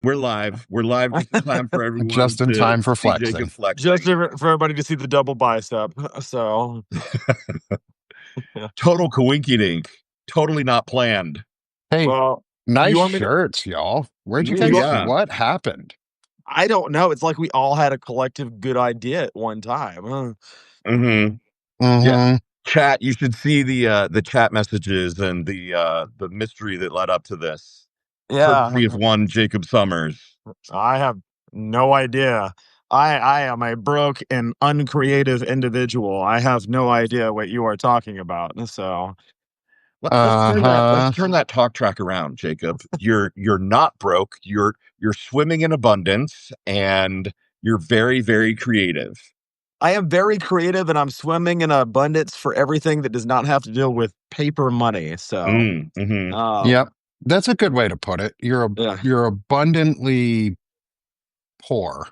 We're live. We're live just in time for everyone. Just in time for see flexing. Jacob flexing. Just for everybody to see the double bicep. So Total coinkydink. Totally not planned. Hey, well, nice you want me to- shirts, y'all. Where'd you Ooh, guys? yeah. What happened? I don't know. It's like we all had a collective good idea at one time. Mm-hmm. Yeah. Chat. You should see the chat messages and the mystery that led up to this. Yeah, Courtesy of one Jacob Summers. I have no idea. I am a broke and uncreative individual. I have no idea what you are talking about. So Let's turn that talk track around, Jacob. You're not broke. You're swimming in abundance, and you're very, very creative. I am very creative, and I'm swimming in abundance for everything that does not have to deal with paper money. So, Yep, that's a good way to put it. You're abundantly poor,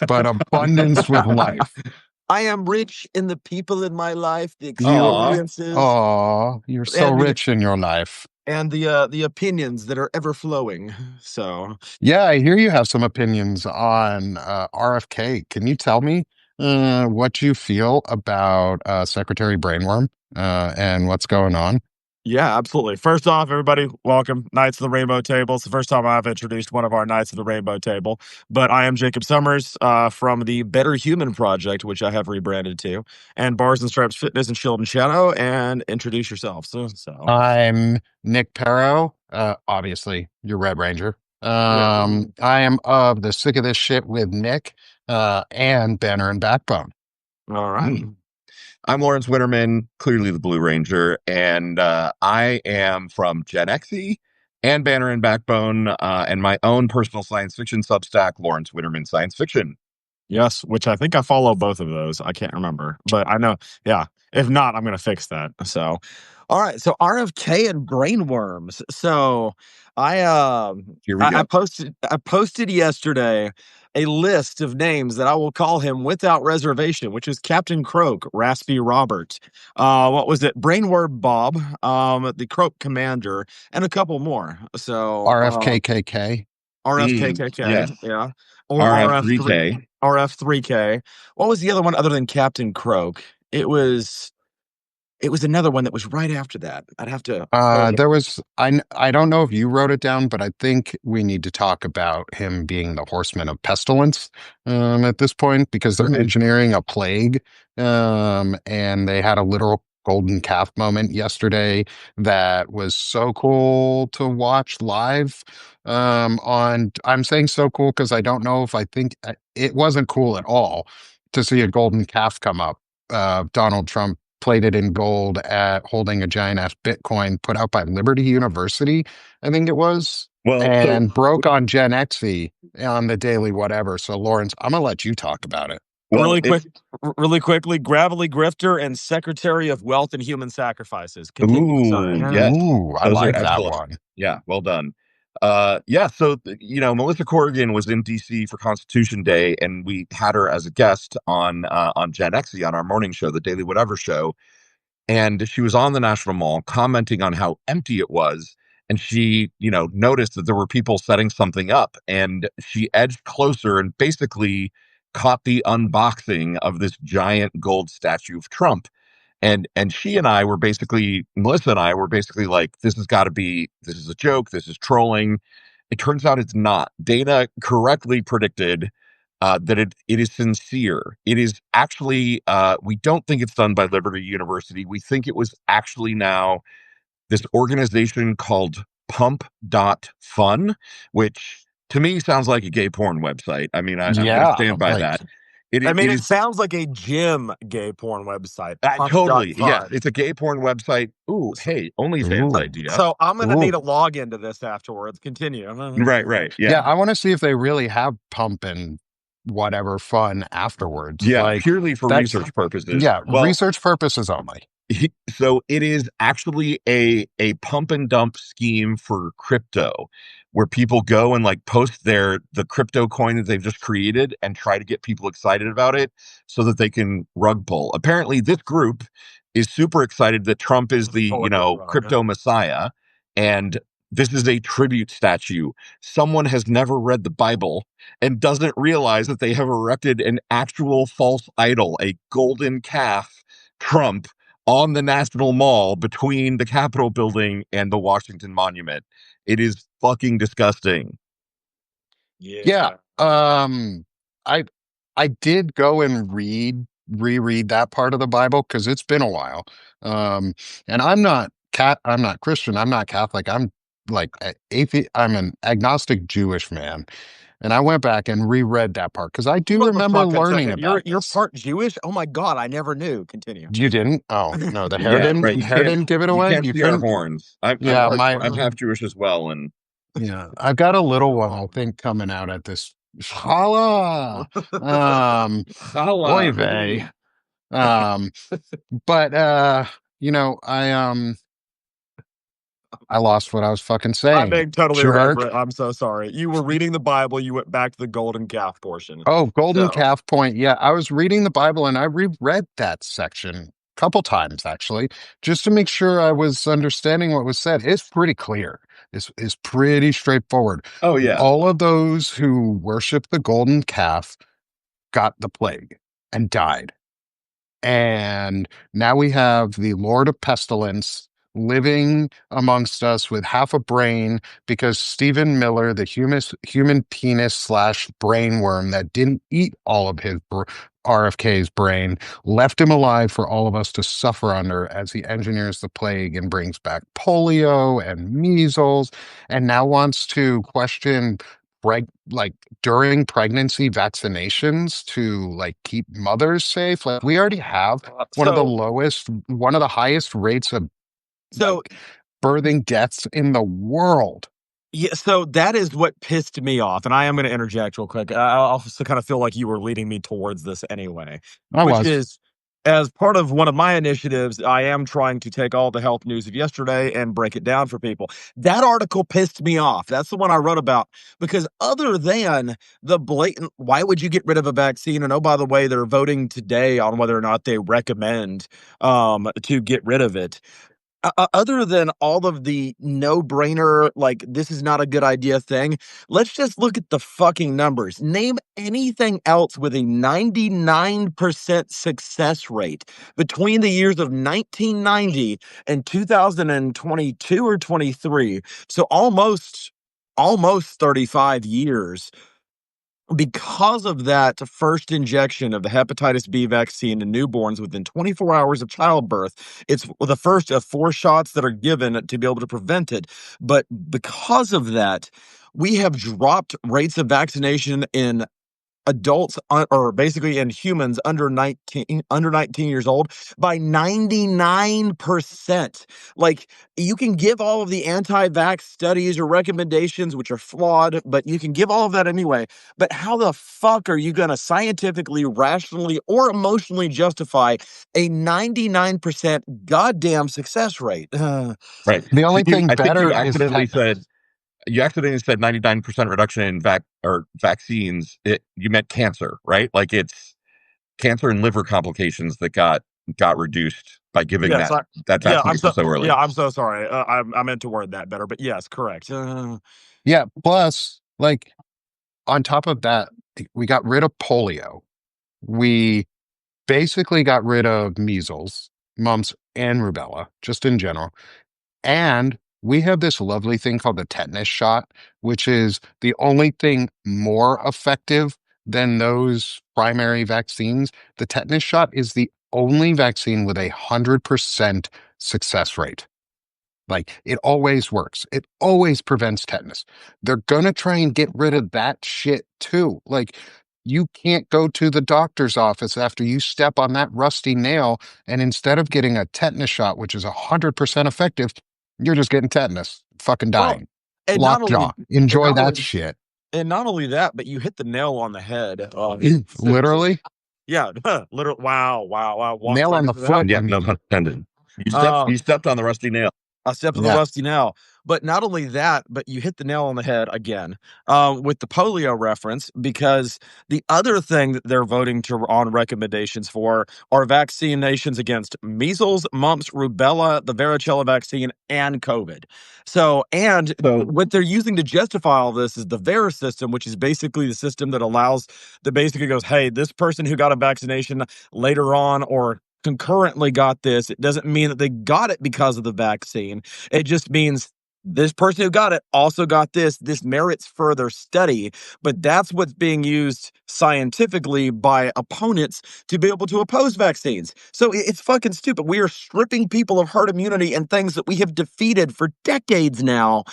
but abundance with life. I am rich in the people in my life, the experiences. Oh, you're so rich in your life. And the opinions that are ever flowing. So yeah, I hear you have some opinions on RFK. Can you tell me what you feel about Secretary Brainworm and what's going on? yeah, absolutely. First off, everybody, welcome. Knights of the Rainbow Table. It's the first time I've introduced one of our Knights of the Rainbow Table. But I am Jacob Summers from the Better Human Project, which I have rebranded to, and Bars and Stripes Fitness and Shield and Shadow. And introduce yourself. So I'm Nick Paro. Obviously, you're Red Ranger. I am of the Sick of This Shit with Nick and Banner and Backbone. All right. I'm Lawrence Winnerman, clearly the Blue Ranger, and I am from Gen Xe and Banner and Backbone, and my own personal science fiction substack, Lawrence Winnerman Science Fiction. Yes, which I think I follow both of those. I can't remember, but I know. Yeah. If not, I'm going to fix that. So, all right. So RFK and brainworms. So Here we go. I posted yesterday a list of names that I will call him without reservation, which is Captain Croak, Raspy Robert. What was it? Brainworm Bob, the Croak Commander, and a couple more. So RFKKK. RFKKK. Yes. Yeah. Or RF3K. RF3K. What was the other one other than Captain Croak? It was another one that was right after that. I'd have to. There was I don't know if you wrote it down, but I think we need to talk about him being the Horseman of Pestilence at this point because they're engineering a plague, and they had a literal golden calf moment yesterday that was so cool to watch live. I'm saying so cool because I don't know if I think it wasn't cool at all to see a golden calf come up. Donald Trump plated in gold at holding a giant ass Bitcoin put out by Liberty University, I think it was. And broke on Gen Xe on the daily whatever. So Lawrence, I'm gonna let you talk about it. Well, really quickly, Gravelly Grifter and Secretary of Wealth and Human Sacrifices. Continue. Yes. I like that one. Yeah, well done. So Melissa Corrigan was in DC for Constitution Day, and we had her as a guest on Gen Xe on our morning show, the Daily Whatever show. And she was on the National Mall commenting on how empty it was. And she, noticed that there were people setting something up, and she edged closer and basically caught the unboxing of this giant gold statue of Trump. And Melissa and I were basically like, this is a joke. This is trolling. It turns out it's not. Dana correctly predicted that it is sincere. It is actually, we don't think it's done by Liberty University. We think it was actually now this organization called Pump.Fun, which to me sounds like a gay porn website. I mean, I'm going to stand by that. It sounds like a gym gay porn website. Totally. Yes. It's a gay porn website. Ooh, hey, OnlyFans idea. So I'm going to need a login to this afterwards. Continue. Right. Yeah. I want to see if they really have pump and whatever fun afterwards. Yeah. Purely for research purposes. Yeah. Research purposes only. So it is actually a pump and dump scheme for crypto, where people go and post the crypto coin that they've just created and try to get people excited about it so that they can rug pull. Apparently, this group is super excited that Trump is the crypto messiah, and This is a tribute statue. Someone has never read the Bible and doesn't realize that they have erected an actual false idol, a golden calf Trump on the National Mall between the Capitol building and the Washington Monument. It is fucking disgusting. Yeah. I I did go and reread that part of the Bible because it's been a while. And I'm not Christian, I'm not Catholic, I'm like I'm an agnostic Jewish man. And I went back and reread that part because I do remember learning about You're this. part Jewish? Oh my God, I never knew. Continue. You didn't? Oh no, the hair Yeah, didn't right. hair didn't give it You away. can't You see our couldn't. horns. I'm Yeah, I'm half Jewish as well, and yeah, I've got a little one, I think, coming out at this. Challah. Oy challah. vey. Um, but you know, I lost what I was fucking I'm saying. being totally Jerk. irreverent. I'm so sorry. You were reading the Bible. You went back to the golden calf portion. Oh, golden So- calf point. Yeah, I was reading the Bible and I reread that section a couple times actually, just to make sure I was understanding what was said. It's pretty clear. It's pretty straightforward. Oh yeah. All of those who worship the golden calf got the plague and died. And now we have the Lord of Pestilence living amongst us with half a brain because Stephen Miller, the human penis slash brain worm that didn't eat all of his RFK's brain, left him alive for all of us to suffer under as he engineers the plague and brings back polio and measles, and now wants to question like during pregnancy vaccinations to like keep mothers safe. Like we already have one of the highest rates of So birthing deaths in the world. yeah, so that is what pissed me off, and I am going to interject real quick. I also kind of feel like you were leading me towards this anyway, which is as part of one of my initiatives, I am trying to take all the health news of yesterday and break it down for people. That article pissed me off. That's the one I wrote about because other than the blatant, why would you get rid of a vaccine? And oh, by the way, they're voting today on whether or not they recommend to get rid of it. Other than all of the no-brainer, like, this is not a good idea thing, let's just look at the fucking numbers. Name anything else with a 99% success rate between the years of 1990 and 2022 or 23. So almost 35 years. Because of that first injection of the hepatitis B vaccine to newborns within 24 hours of childbirth, it's the first of 4 shots that are given to be able to prevent it. But because of that, we have dropped rates of vaccination in adults or basically in humans under 19 years old by 99%. Like you can give all of the anti-vax studies or recommendations which are flawed, but you can give all of that anyway. But how the fuck are you going to scientifically, rationally, or emotionally justify a 99% goddamn success rate? Right. The only thing I think better you is accidentally said 99% reduction in vaccines. You meant cancer, right? Like it's cancer and liver complications that got reduced by giving Yes, that vaccination so early. Yeah, I'm so sorry. I meant to word that better, but yes, correct. yeah, plus like on top of that, we got rid of polio. We basically got rid of measles, mumps, and rubella, just in general. And we have this lovely thing called the tetanus shot, which is the only thing more effective than those primary vaccines. The tetanus shot is the only vaccine with 100% success rate. Like it always works. It always prevents tetanus. They're going to try and get rid of that shit too. Like you can't go to the doctor's office after you step on that rusty nail and instead of getting a tetanus shot, which is 100% effective, you're just getting tetanus, fucking dying. And Lockjaw. Enjoy that shit. And not only that, but you hit the nail on the head. Literally? Yeah, literally. Wow. Nail on the foot. Yeah, no pun intended. You stepped on the rusty nail. I stepped on the rusty nail. But not only that, but you hit the nail on the head again with the polio reference, because the other thing that they're voting to on recommendations for are vaccinations against measles, mumps, rubella, the varicella vaccine, and COVID. And what they're using to justify all this is the VAERS system, which is basically the system that basically goes, hey, this person who got a vaccination later on or concurrently got this, it doesn't mean that they got it because of the vaccine. It just means this person who got it also got this. This merits further study, but that's what's being used scientifically by opponents to be able to oppose vaccines. So it's fucking stupid. We are stripping people of herd immunity and things that we have defeated for decades now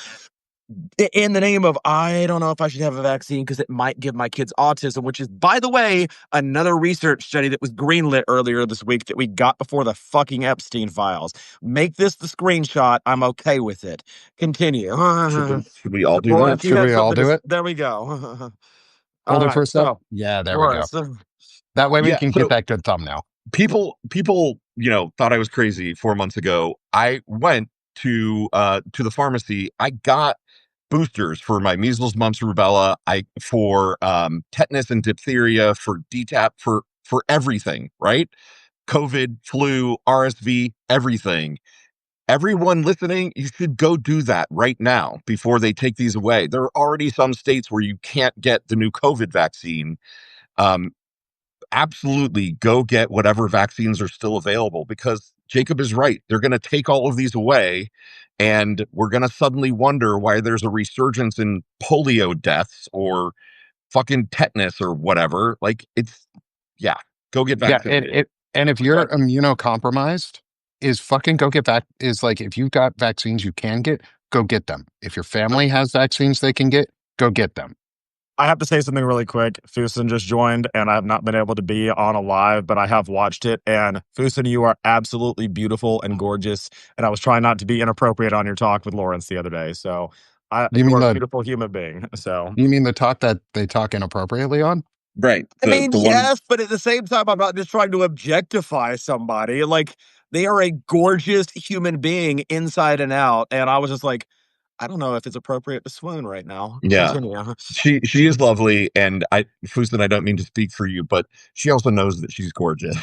in the name of, I don't know if I should have a vaccine because it might give my kids autism, which is, by the way, another research study that was greenlit earlier this week that we got before the fucking Epstein files. Make this the screenshot. I'm okay with it. Continue. Should we all do Laura, that? if you Should had we all something do it? There we go. All Hold it right. for a sec. So, Yeah, there we Laura, go. That way we Yeah, can so get that good thumbnail. people, thought I was crazy 4 months ago. I went to the pharmacy. I got boosters for my measles, mumps, rubella, for tetanus and diphtheria, for DTaP, for everything, right? COVID, flu, RSV, everything. Everyone listening, you should go do that right now before they take these away. There are already some states where you can't get the new COVID vaccine. Um, Absolutely go get whatever vaccines are still available, because Jacob is right. They're going to take all of these away, and we're going to suddenly wonder why there's a resurgence in polio deaths or fucking tetanus or whatever. Yeah, go get Yeah, vaccinated. and if you're immunocompromised, is fucking go get that. Is like, if you've got vaccines you can get, go get them. If your family has vaccines they can get, go get them. I have to say something really quick. Fusen just joined, and I have not been able to be on a live, but I have watched it. And Fusen, you are absolutely beautiful and gorgeous. And I was trying not to be inappropriate on your talk with Lawrence the other day. So you are a beautiful human being. So you mean the talk that they talk inappropriately on? Right. Yes, but at the same time, I'm not just trying to objectify somebody. Like, they are a gorgeous human being inside and out. And I was just like, I don't know if it's appropriate to swoon right now. Yeah. Continue. She is lovely, and Fusen, I don't mean to speak for you, but she also knows that she's gorgeous.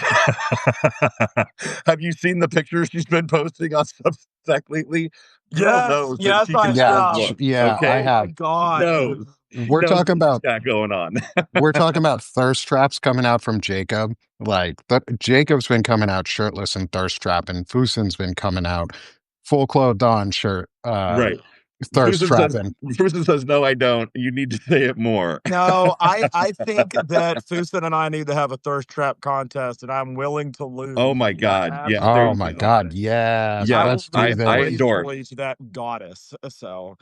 Have you seen the pictures she's been posting on Substack lately? Girl knows that she can look. Okay? I have. Oh my God. Knows. We're talking about that going on. we're talking about thirst traps coming out from Jacob. Like, Jacob's been coming out shirtless and thirst trap, and Fusen's been coming out full clothed on shirt. Right. Thirst trapping. Fusen says, no, I don't. You need to say it more. No, I think that Fusen and I need to have a thirst trap contest, and I'm willing to lose. Oh my God. Yeah. Oh my God. Yes. Yeah. Let's do this. I endorse to that goddess. So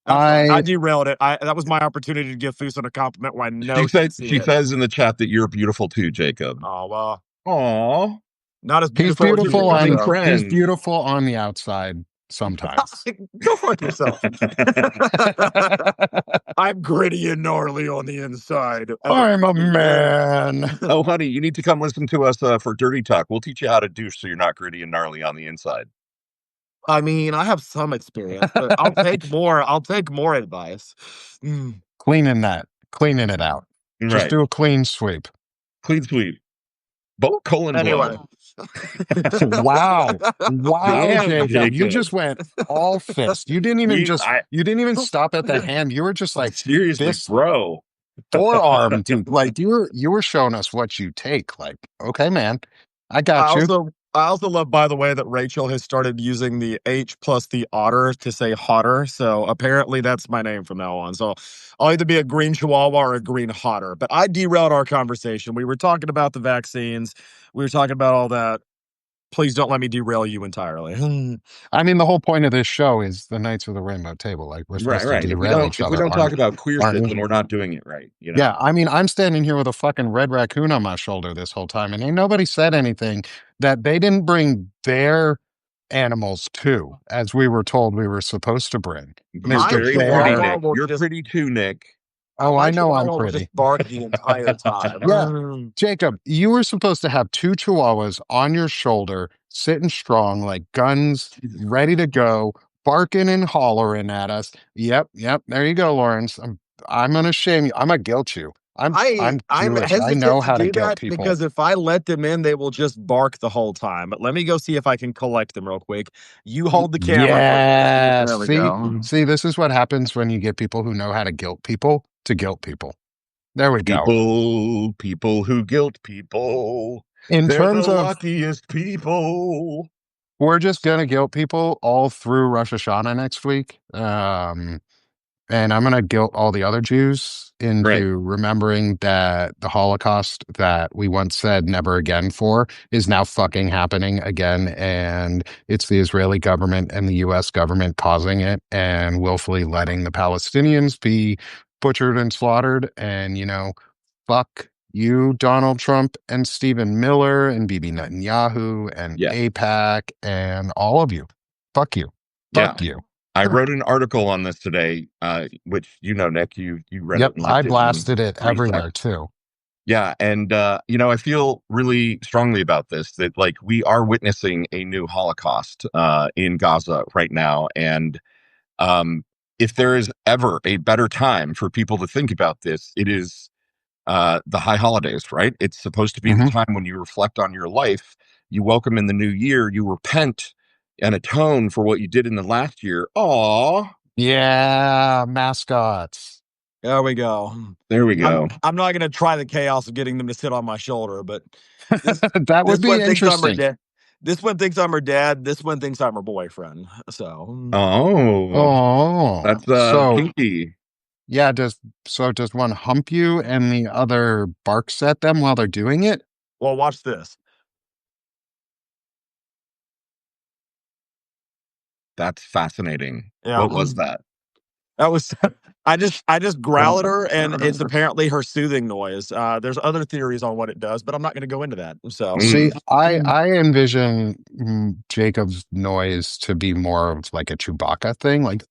I derailed it. That was my opportunity to give Fusen a compliment where I know she says in the chat that you're beautiful too, Jacob. Oh well. Aw. Not as He's beautiful. He's beautiful on the outside sometimes. Go fuck yourself. I'm gritty and gnarly on the inside. I'm a man. Oh, honey, you need to come listen to us for Dirty Talk. We'll teach you how to douche so you're not gritty and gnarly on the inside. I mean, I have some experience, but I'll take more. I'll take more advice. Cleaning it out. Just do a clean sweep. Clean sweep. Both colon anyway. Wow. Jacob. Jacob. You just went all fist. You didn't even stop at the hand. You were just like, seriously, bro. Forearm, dude. Like, you were showing us what you take. Like, okay, man, I got you. I also love, by the way, that Rachel has started using the H plus the otter to say hotter. So apparently that's my name from now on. So I'll either be a green chihuahua or a green hotter. But I derailed our conversation. We were talking about the vaccines. We were talking about all that. Please don't let me derail you entirely. I mean, the whole point of this show is the Knights of the Rainbow Table. Like, we're supposed to derail each other. If we don't talk about queer shit, then we're not doing it right. You know? Yeah, I mean, I'm standing here with a fucking red raccoon on my shoulder this whole time, and ain't nobody said anything that they didn't bring their animals too, as we were told we were supposed to bring. Mr. Bear, Nick. You're pretty too, Nick. Oh, I know I'm pretty. Just bark the entire time. Yeah, Jacob, you were supposed to have 2 chihuahuas on your shoulder, sitting strong, like guns ready to go, barking and hollering at us. Yep. There you go, Lawrence. I'm gonna shame you. I'm gonna guilt you. I'm I'm Jewish. I know hesitant to how to do guilt that people. because if I let them in, they will just bark the whole time. But let me go see if I can collect them real quick. You hold the camera for me. Yeah. There we go. See, this is what happens when you get people who know how to guilt people to guilt people. There we go. People who guilt people. In They're the terms of, luckiest people. we're just gonna guilt people all through Rosh Hashanah next week. And I'm going to guilt all the other Jews Right. into remembering that the Holocaust that we once said never again for is now fucking happening again. And it's the Israeli government and the US government causing it and willfully letting the Palestinians be butchered and slaughtered. And, fuck you, Donald Trump and Stephen Miller and Bibi Netanyahu and Yeah. AIPAC and all of you. Fuck you. Yeah. Fuck you. I wrote an article on this today, which Nick, you read Yep, it and I liked it in blasted it 3 everywhere seconds. too. Yeah, and I feel really strongly about this, that like we are witnessing a new Holocaust in Gaza right now, and if there is ever a better time for people to think about this, it is the high holidays, right? It's supposed to be the Hmm. time when you reflect on your life, you welcome in the new year, you repent and atone for what you did in the last year. Aw, Yeah, mascots. There we go. there we go. I'm not gonna try the chaos of getting them to sit on my shoulder, but this That this would be one thinks I'm her interesting. dad. This one thinks I'm her dad. This one thinks I'm her boyfriend. So Oh, Oh, that's so kinky. yeah, does one hump you and the other barks at them while they're doing it? well, watch this. That's fascinating. Yeah. What was that? That was I just growl at her and it's apparently her soothing noise. There's other theories on what it does, but I'm not gonna go into that. So See, Mm. I envision Jacob's noise to be more of like a Chewbacca thing, like,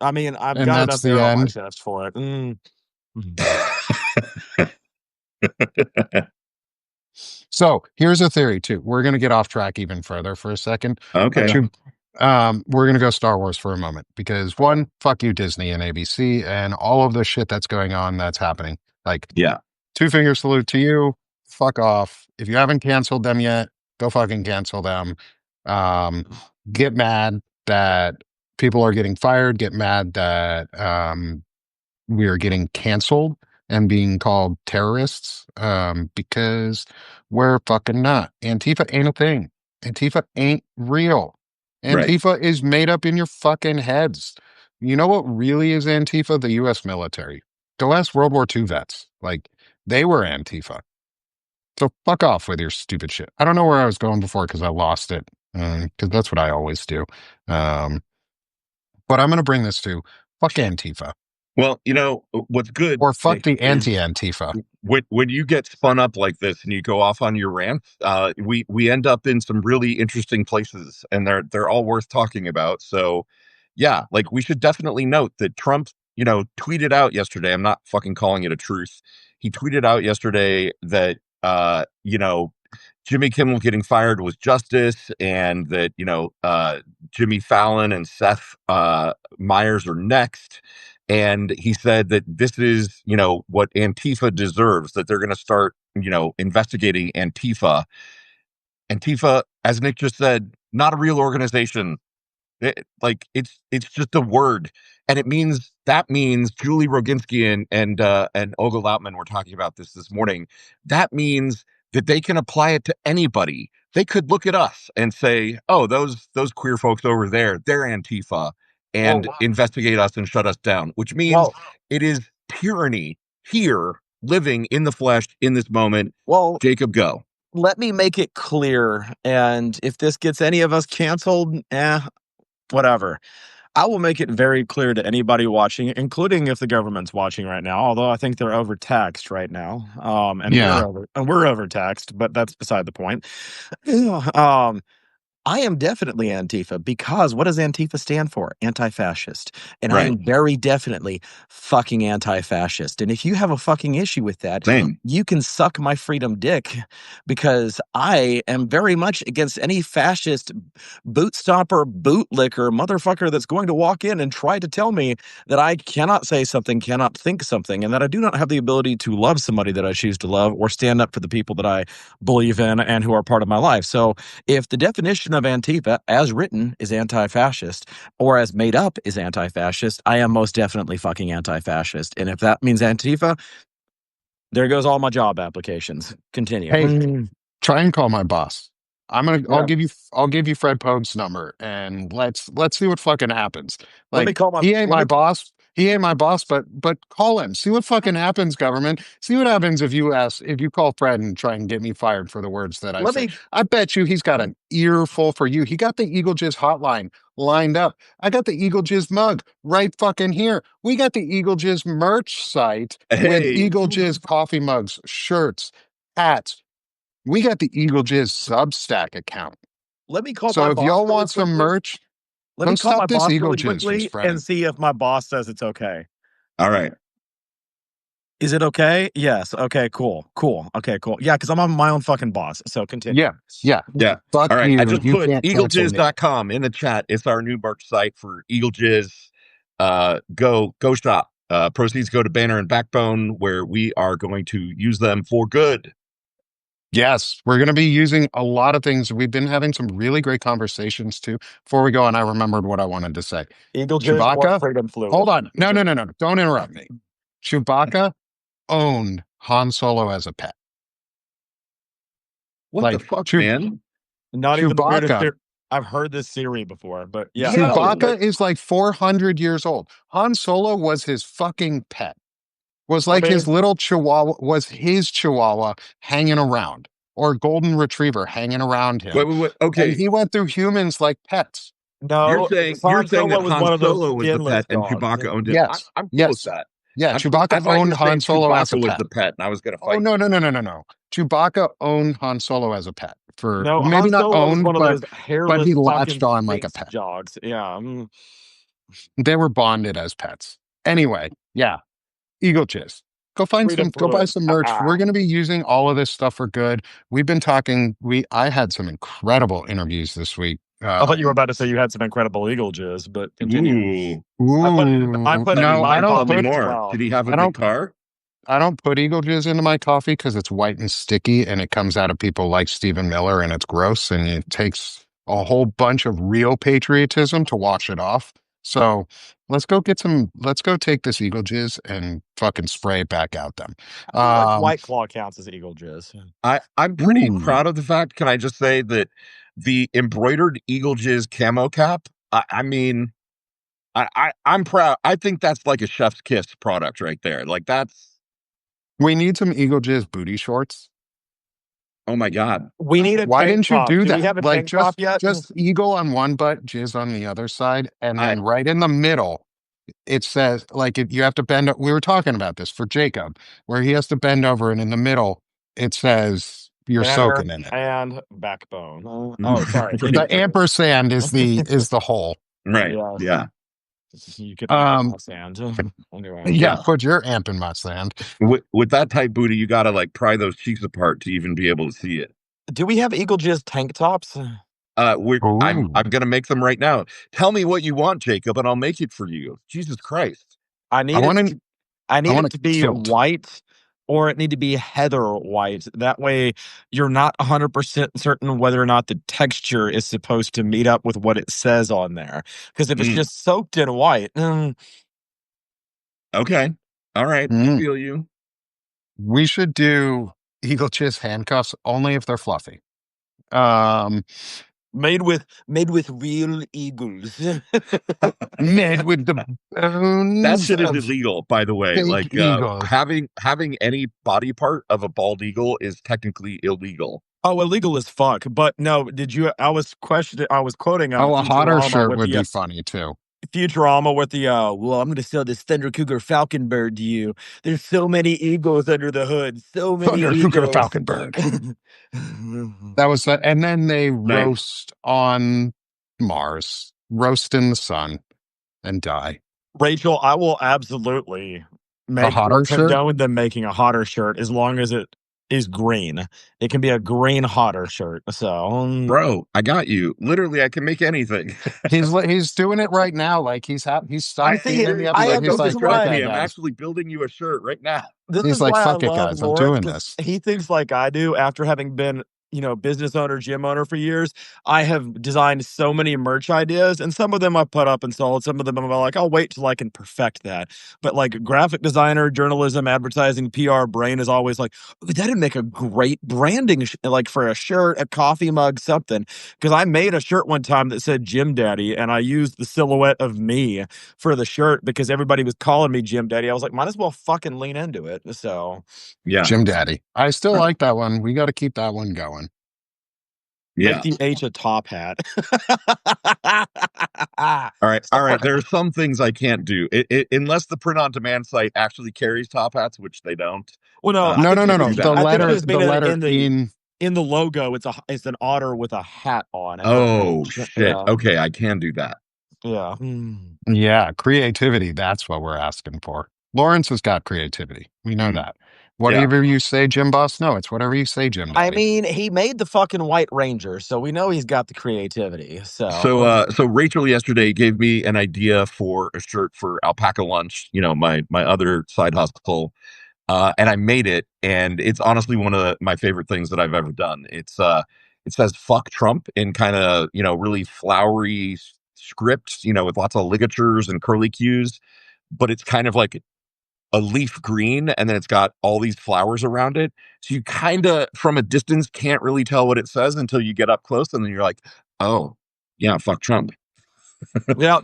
I mean, I've and got that's enough the hair on my end. chest for it. So here's a theory too. We're gonna get off track even further for a second. But Okay. we're gonna go Star Wars for a moment because one, fuck you, Disney and ABC and all of the shit that's going on that's happening. Like, Yeah. two finger salute to you. Fuck off. If you haven't canceled them yet, go fucking cancel them. Um, get mad that people are getting fired. Get mad that we are getting canceled and being called terrorists because we're fucking not. Antifa ain't a thing. Antifa ain't real. Right. Antifa is made up in your fucking heads. You know what really is Antifa? The US military. Go ask World War II vets. Like, they were Antifa. So fuck off with your stupid shit. I don't know where I was going before because I lost it. Because that's what I always do. Um, but I'm going to bring this to fuck Antifa Well, what's good, or fuck Nick, the is anti-Antifa. when you get spun up like this and you go off on your rant, we end up in some really interesting places, and they're all worth talking about. So, yeah, like we should definitely note that Trump, tweeted out yesterday. I'm not fucking calling it a truth. He tweeted out yesterday that Jimmy Kimmel getting fired was justice, and that Jimmy Fallon and Seth Meyers are next. And he said that this is, what Antifa deserves, that they're going to start, investigating Antifa. Antifa, as Nick just said, not a real organization. It's just a word, and that means Julie Roginski and Olga Lautman were talking about this morning. That means that they can apply it to anybody. They could look at us and say, "Oh, those queer folks over there, they're Antifa," and Well, investigate us and shut us down. Which means well, it is tyranny here, living in the flesh in this moment. well. Jacob, go. Let me make it clear, and if this gets any of us canceled, whatever. I will make it very clear to anybody watching, including if the government's watching right now. Although I think they're overtaxed right now, and Yeah. we're overtaxed, but that's beside the point. um, I am definitely Antifa because what does Antifa stand for? Anti-fascist. And I Right. am very definitely fucking anti-fascist. And if you have a fucking issue with that, Same. you can suck my freedom dick because I am very much against any fascist boot stopper, bootlicker, motherfucker that's going to walk in and try to tell me that I cannot say something, cannot think something, and that I do not have the ability to love somebody that I choose to love or stand up for the people that I believe in and who are part of my life. So if the definition of Antifa, as written, is anti-fascist, or as made up is anti-fascist, I am most definitely fucking anti-fascist. And if that means Antifa, there goes all my job applications. Continue. Hey, try and call my boss. I'll Yeah. give you Fred Pogue's number and let's see what fucking happens. Let me Like call my. he ain't Let my me, boss. He ain't my boss, but call him. See what fucking happens, government. See what happens if you call Fred and try and get me fired for the words that I let say. me. I bet you he's got an earful for you. He got the Eagle Jizz hotline lined up. I got the Eagle Jizz mug right fucking here. We got the Eagle Jizz merch site with Hey, Eagle Jizz coffee mugs, shirts, hats. We got the Eagle Jizz Substack account. Let me call So my if boss y'all really want some quickly. merch, Let go me call my stop this boss Eagle really Jizz from quickly and spreading. see if my boss says it's okay. all right. Is it okay? Yes. Okay, cool. Cool. Okay, cool. Yeah, because I'm my own fucking boss. So continue. Yeah, yeah. Yeah. Fuck All right. I you. just You put can't cancel me. eaglejizz.com in the chat. It's our new merch site for Eagle Jizz. Go shop. Proceeds go to Banner and Backbone, where we are going to use them for good. Yes, we're going to be using a lot of things. We've been having some really great conversations too. Before we go on, I remembered what I wanted to say. Eagle Jizz or Chewbacca, Freedom Fluid? hold on. No. Don't interrupt me. Chewbacca owned Han Solo as a pet. What the Like fuck, man? Not even the weirdest Chewbacca. theory. I've heard this theory before, but yeah. No, Chewbacca is like 400 years old. Han Solo was his fucking pet. Was I like mean, his little chihuahua, was his chihuahua hanging around, or golden retriever hanging around him. wait. And Okay, he went through humans like pets. you're no, saying Han that Solo was Han one of those Solo was the skinless pet and dogs. Chewbacca owned him. Yes. I'm cool with Yes. that. Yeah. I'm cool. I Chewbacca thought you owned were saying Han Solo as a Chewbacca was pet. the pet, and I was gonna Oh, fight you. no. Chewbacca owned Han Solo as a pet. For No, maybe Han not Solo was owned, one of those but he hairless latched fucking on like a space pet. jogs. Yeah. They were bonded as pets. Anyway, yeah. Eagle Jizz. Freedom Go buy Fluid. some merch. We're going to be using all of this stuff for good. We've been talking. I had some incredible interviews this week. I thought you were about to say you had some incredible Eagle Jizz, but continue. Ooh, I put it in No, my I don't coffee tell me put, as more. well. Did he have a I big don't, car? I don't put Eagle Jizz into my coffee because it's white and sticky and it comes out of people like Stephen Miller and it's gross and it takes a whole bunch of real patriotism to wash it off. So let's go take this Eagle Jizz and fucking spray it back out them. I feel like White Claw counts as Eagle Jizz. I'm pretty Ooh. proud of the fact. Can I just say that the embroidered Eagle Jizz camo cap? I mean, I'm proud. I think that's like a chef's kiss product right there. Like that's. We need some Eagle Jizz booty shorts. Oh my god. We need a Why tank didn't you top. do Do we that? have a Like tank top yet? just eagle on one butt, jizz on the other side, and I then right in the middle, it says like you have to bend. We were talking about this for Jacob, where he has to bend over, and in the middle, it says you're Banner soaking in it. and backbone. Oh, sorry. The ampersand is the hole. right. Yeah. Yeah. You could Um, sand. Anyway. yeah, Yeah. put your amp in my sand. With that type booty, you gotta like pry those cheeks apart to even be able to see it. Do we have Eagle Jizz tank tops? I'm Ooh. gonna make them right now. Tell me what you want, Jacob, and I'll make it for you. Jesus Christ. I need want it a to be kilt. white, or it need to be heather white. That way you're not 100% certain whether or not the texture is supposed to meet up with what it says on there. Because if it's just soaked in white, Okay. All right. I feel you. We should do Eagle Jizz handcuffs only if they're fluffy. made with real eagles. Made with the bones. That shit is of illegal, by the way. fake Like eagles. having any body part of a bald eagle is technically illegal. Oh, illegal as fuck. But no, did you? I was quoting. Oh, a hotter Futurama shirt with would the, be funny too. Futurama with the well, I'm gonna sell this Thunder Cougar Falcon bird to you. There's so many eagles under the hood. So many Thunder Cougar eagles. Falcon Bird. That was that. And then they Nice. roast on Mars, roast in the sun, and die. Rachel, I will absolutely hotter shirt? condone them making a hotter shirt as long as it is green. It can be a green hotter shirt. So, Bro, I got you. Literally, I can make anything. He's doing it right now. Like he's stopped being in the I episode. have He's this like, is Trust okay, me, I'm guys. actually building you a shirt right now. This He's is like, why I fuck it, love guys. I'm Lawrence, doing 'cause this. he thinks like I do after having been, business owner, gym owner for years. I have designed so many merch ideas, and some of them I put up and sold. Some of them I'm like, I'll wait till I can perfect that. But like graphic designer, journalism, advertising, PR brain is always like, "Ooh, that'd make a great branding, like for a shirt, a coffee mug, something." Because I made a shirt one time that said Gym Daddy, and I used the silhouette of me for the shirt because everybody was calling me Gym Daddy. I was like, might as well fucking lean into it. So Yeah. Jim Daddy. I still like that one. We got to keep that one going. Yeah. make the H a top hat. All right. All right. There are some things I can't do unless the print on demand site actually carries top hats, which they don't. Well, no, No, I no, think no, it no. was, The I think it letter, was the made letter in the logo. It's an otter with a hat on. And Oh, shit. yeah, Okay. I can do that. yeah. Yeah, creativity. That's what we're asking for. Lawrence has got creativity. We know Mm. that. Whatever you say, Jim Boss. No, it's whatever you say, Jim Daddy. I mean, he made the fucking White Ranger, so we know he's got the creativity. So Rachel yesterday gave me an idea for a shirt for Alpaca Lunch, my other side hustle. And I made it, and it's honestly one of my favorite things that I've ever done. It says "fuck Trump" in kind of really flowery script, with lots of ligatures and curly cues, but it's kind of like a leaf green, and then it's got all these flowers around it. So you kind of, from a distance, can't really tell what it says until you get up close, and then you're like, oh, yeah, fuck Trump. Yeah.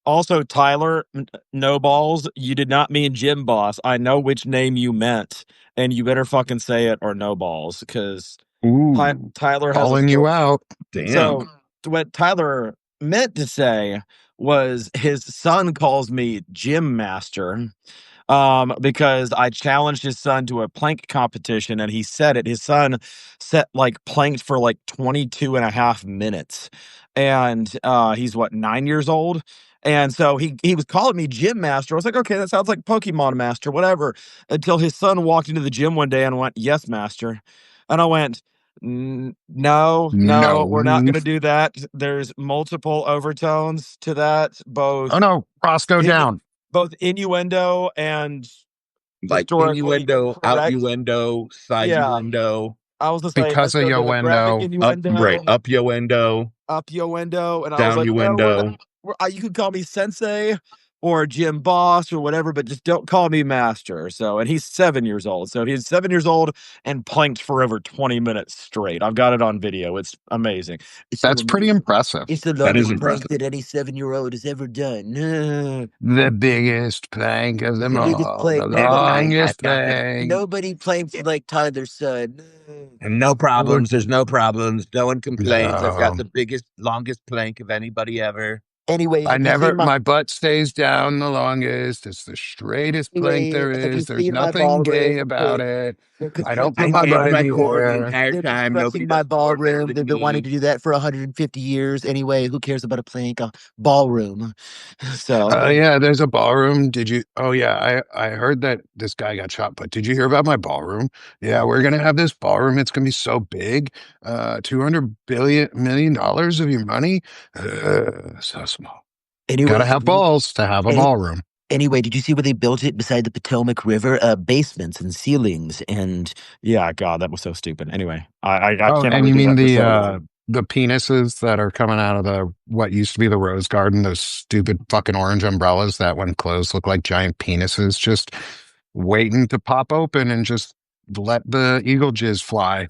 Also, Tyler, no balls. You did not mean Jim Boss. I know which name you meant, and you better fucking say it or no balls, because Ooh, Tyler has a calling you out. Damn. So what Tyler meant to say was his son calls me Gym Master, because I challenged his son to a plank competition, and he said it. His son planked for like 22 and a half minutes. And he's what, 9 years old? And so he was calling me Gym Master. I was like, okay, that sounds like Pokemon Master, whatever. Until his son walked into the gym one day and went, yes, Master. And I went, no, we're not No. going to do that. There's multiple overtones to that, both Oh no, Roscoe in- down. both innuendo and Like historically innuendo, correct. innuendo, side Yeah. innuendo, I was just like, Because of there's a graphic Yoendo. innuendo, up innuendo, up innuendo, and I was down like, no, innuendo. you could call me Sensei or Jim Boss or whatever, but just don't call me Master. So, and he's 7 years old. So he's 7 years old and planked for over 20 minutes straight. I've got it on video. It's amazing. That's pretty impressive. It's the That is longest plank impressive. that any 7-year-old has ever done. The biggest plank of them The biggest all. plank. The longest plank. Nobody planks like Tyler's son. And no problems. There's no problems. No one complains. I've got No. the biggest, longest plank of anybody ever. Anyway, have you seen my butt stays down the longest. It's the straightest plank there have you is. There's seen my nothing gay ballroom? about it. They're I don't constructing put my butt in the cord the air. entire They're time. Nobody constructing my does more ballroom. than They've been wanting me. to do that for 150 years. Anyway, who cares about a plank? A ballroom. So Yeah, there's a ballroom. Did you? Oh yeah, I heard that this guy got shot. But did you hear about my ballroom? Yeah, we're gonna have this ballroom. It's gonna be so big. $200 million of your money. So small. anyway, Gotta have balls to have a Any- ballroom. Anyway, did you see where they built it beside the Potomac River? Basements and ceilings and Yeah, God, that was so stupid. Anyway, I Oh, cannot and you repeat mean that facility. the penises that are coming out of the what used to be the rose garden? Those stupid fucking orange umbrellas that when closed look like giant penises, just waiting to pop open and just let the eagle jizz fly.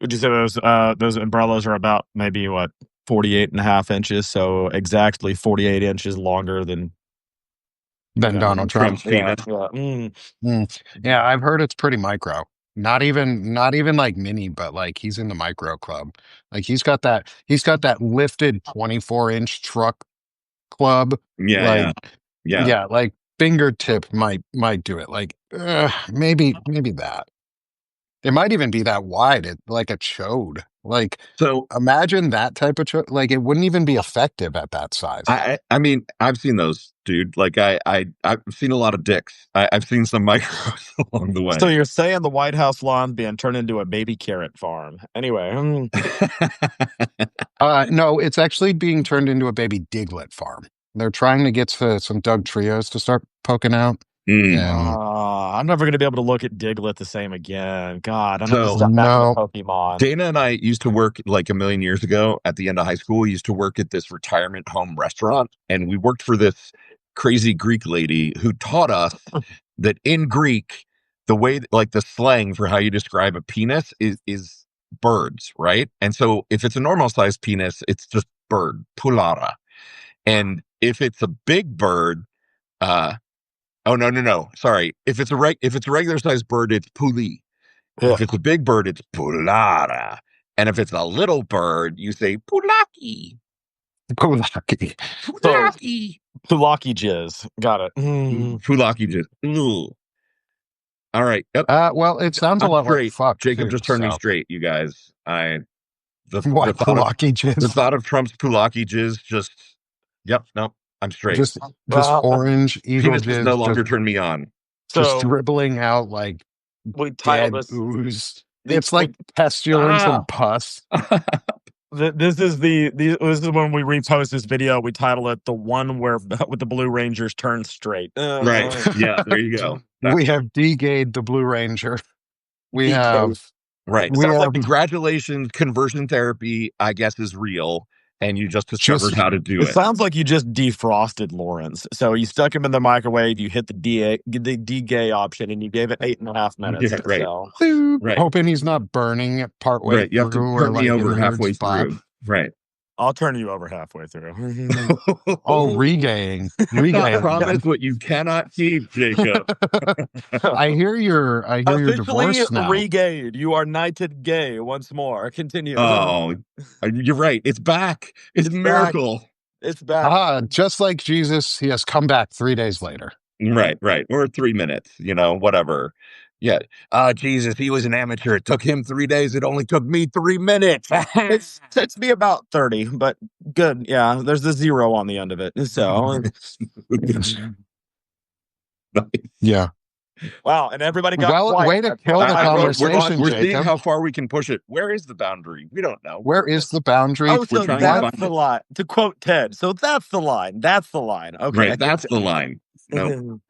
Would you say those umbrellas are about maybe what, 48 and a half inches? So exactly 48 inches longer than Then Donald Trump. Trump's penis. Yeah, I've heard it's pretty micro. Not even like mini, but like he's in the micro club. Like he's got that lifted 24-inch truck club. Yeah, Like, yeah. like fingertip might do it. Like, maybe that. It might even be that wide, like a chode. Like, So imagine that type of chode. Like, it wouldn't even be effective at that size. I mean, I've seen those, dude. Like I've seen a lot of dicks. I've seen some micros along the So way. you're saying the White House lawn being turned into a baby carrot farm? Anyway, No, it's actually being turned into a baby Diglett farm. They're trying to get some Doug Trios to start poking out. Mm. And I'm never going to be able to look at Diglett the same again. God, I'm going to So step back into no, Pokemon. Dana and I used to work like a million years ago at the end of high school. We used to work at this retirement home restaurant, and we worked for this crazy Greek lady who taught us that in Greek, the way like the slang for how you describe a penis is birds, right? And so if it's a normal sized penis, it's just bird, pulara. And if it's a big bird, uh oh no, sorry. If it's a regular sized bird, it's puli. Yeah. If it's a big bird, it's pulara. And if it's a little bird, you say pulaki. Polaki. So Pulaki. Pulaki jizz. Got it. Pulaki just. Ugh. All right. Yep. Well, it sounds a I'm lot like straight. fuck Jacob too. just turned me So straight, you guys. The what thought of Polaki the jizz? thought of Trump's pulaki jizz just. Yep. No, I'm straight. Just Well, orange eagle Penis no jizz, longer turn me on. just so dribbling out like we titled dead this. ooze. The, It's like pestilence Ah. and pus. This is this is when we repost this video. We title it "The One Where with the Blue Rangers Turn Straight." Right. Yeah. There you go. We have degayed the Blue Ranger. We DK. have Right. we Sounds like have congratulations. Conversion therapy, I guess, is real, and you just discovered just how to do It it. sounds like you just defrosted Lawrence. So you stuck him in the microwave, you hit the de-gay option, and you gave it 8.5 minutes. Yeah, right. So Right. hoping he's not burning partway Right. You have to through or turn me like in over a weird halfway spot. through. Right. I'll turn you over halfway through. Oh, regaying. Not Regaying promise again. what you cannot keep, Jacob. I hear your Officially divorce now. regayed. You are knighted gay once more. Continue. Oh, you're right. It's back. It's a It's back. miracle. It's back. Just like Jesus, he has come back 3 days later. Right. Or 3 minutes, whatever. Yeah. Jesus, he was an amateur. It took him 3 days. It only took me 3 minutes. It takes me about 30, but good. Yeah, there's the 0 on the end of it. So, Yeah. wow. And everybody got Well, quiet. way to kill the conversation, we're seeing Jacob. how far we can push it. Where is the boundary? We don't know. Where is the boundary? Oh, so trying to that's find the it. line. To quote Ted, so that's the line. That's the line. Okay. Right. That's the line. No.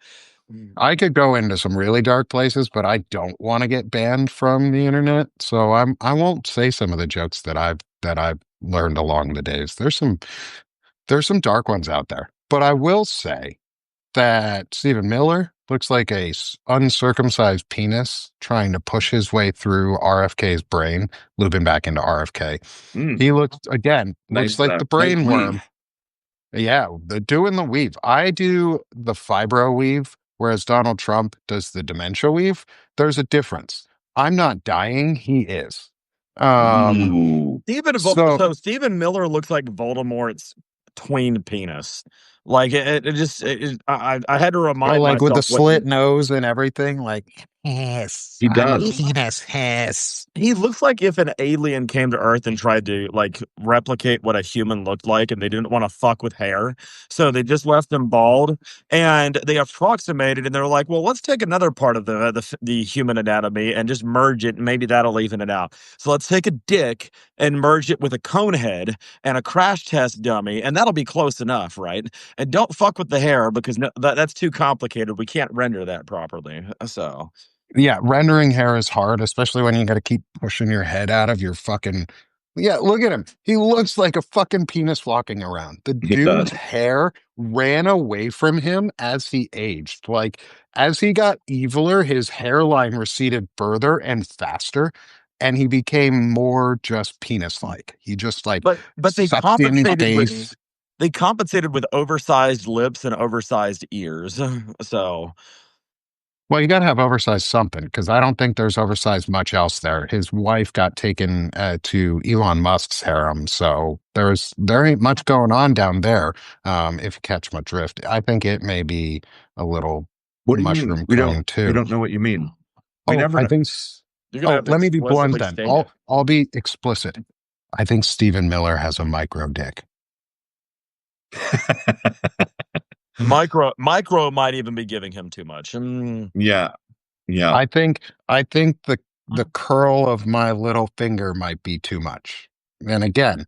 I could go into some really dark places, but I don't want to get banned from the internet. So I won't say some of the jokes that I've learned along the days. There's some dark ones out there. But I will say that Stephen Miller looks like a uncircumcised penis trying to push his way through RFK's brain, looping back into RFK. He looks Nice, like the brain nice worm. weave. Yeah, doing the weave. I do the fibro weave, whereas Donald Trump does the dementia weave. There's a difference. I'm not dying. He is. Ooh. So Stephen Miller looks like Voldemort's tween penis. Like I had to remind like myself with the what slit nose and everything. Like, yes, He I'm a does. penis. Yes. he looks like if an alien came to Earth and tried to like replicate what a human looked like, and they didn't want to fuck with hair, so they just left him bald, and they approximated, and they're like, well, let's take another part of the human anatomy and just merge it, and maybe that'll even it out. So let's take a dick and merge it with a cone head and a crash test dummy, and that'll be close enough, right? And don't fuck with the hair because that's too complicated. We can't render that properly. So. Yeah, rendering hair is hard, especially when you got to keep pushing your head out of your fucking. Yeah, look at him. He looks like a fucking penis walking around. The He dude's does. hair ran away from him as he aged. Like, as he got eviler, his hairline receded further and faster, and he became more just penis-like. He just like But they sucked in his face. they compensated with oversized lips and oversized ears. So Well, you got to have oversized something because I don't think there's oversized much else there. His wife got taken to Elon Musk's harem, so there ain't much going on down there. If you catch my drift, I think it may be a little What do you mean? mushroom clean We too. don't know what you mean. We Oh, never I know. think. You're gonna Oh, have to let me be blunt explicitly then. state it. I'll be explicit. I think Stephen Miller has a micro dick. Micro might even be giving him too much. Yeah. I think the curl of my little finger might be too much. And again,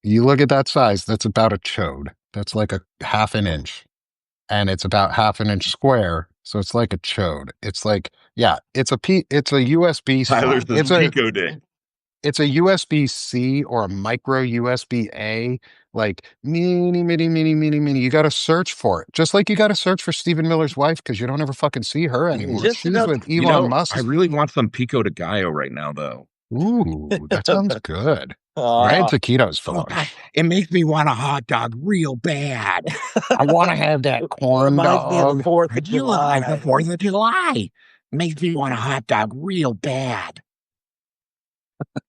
you look at that size, that's about a chode. That's like a half an inch. And it's about half an inch square. So it's like a chode. It's like, yeah, it's a USB. Tyler's the Pico dick. It's a USB-C or a micro USB-A, like mini. You got to search for it. Just like you got to search for Stephen Miller's wife because you don't ever fucking see her anymore. Just She's enough- with You Elon know, Musk. I really want some Pico de Gallo right now, though. Ooh, that sounds good. Right? Taquitos for lunch. It makes me want a hot dog real bad. I want to have that corn Reminds me of dog. the 4th of July. 4th of July. Makes me want a hot dog real bad.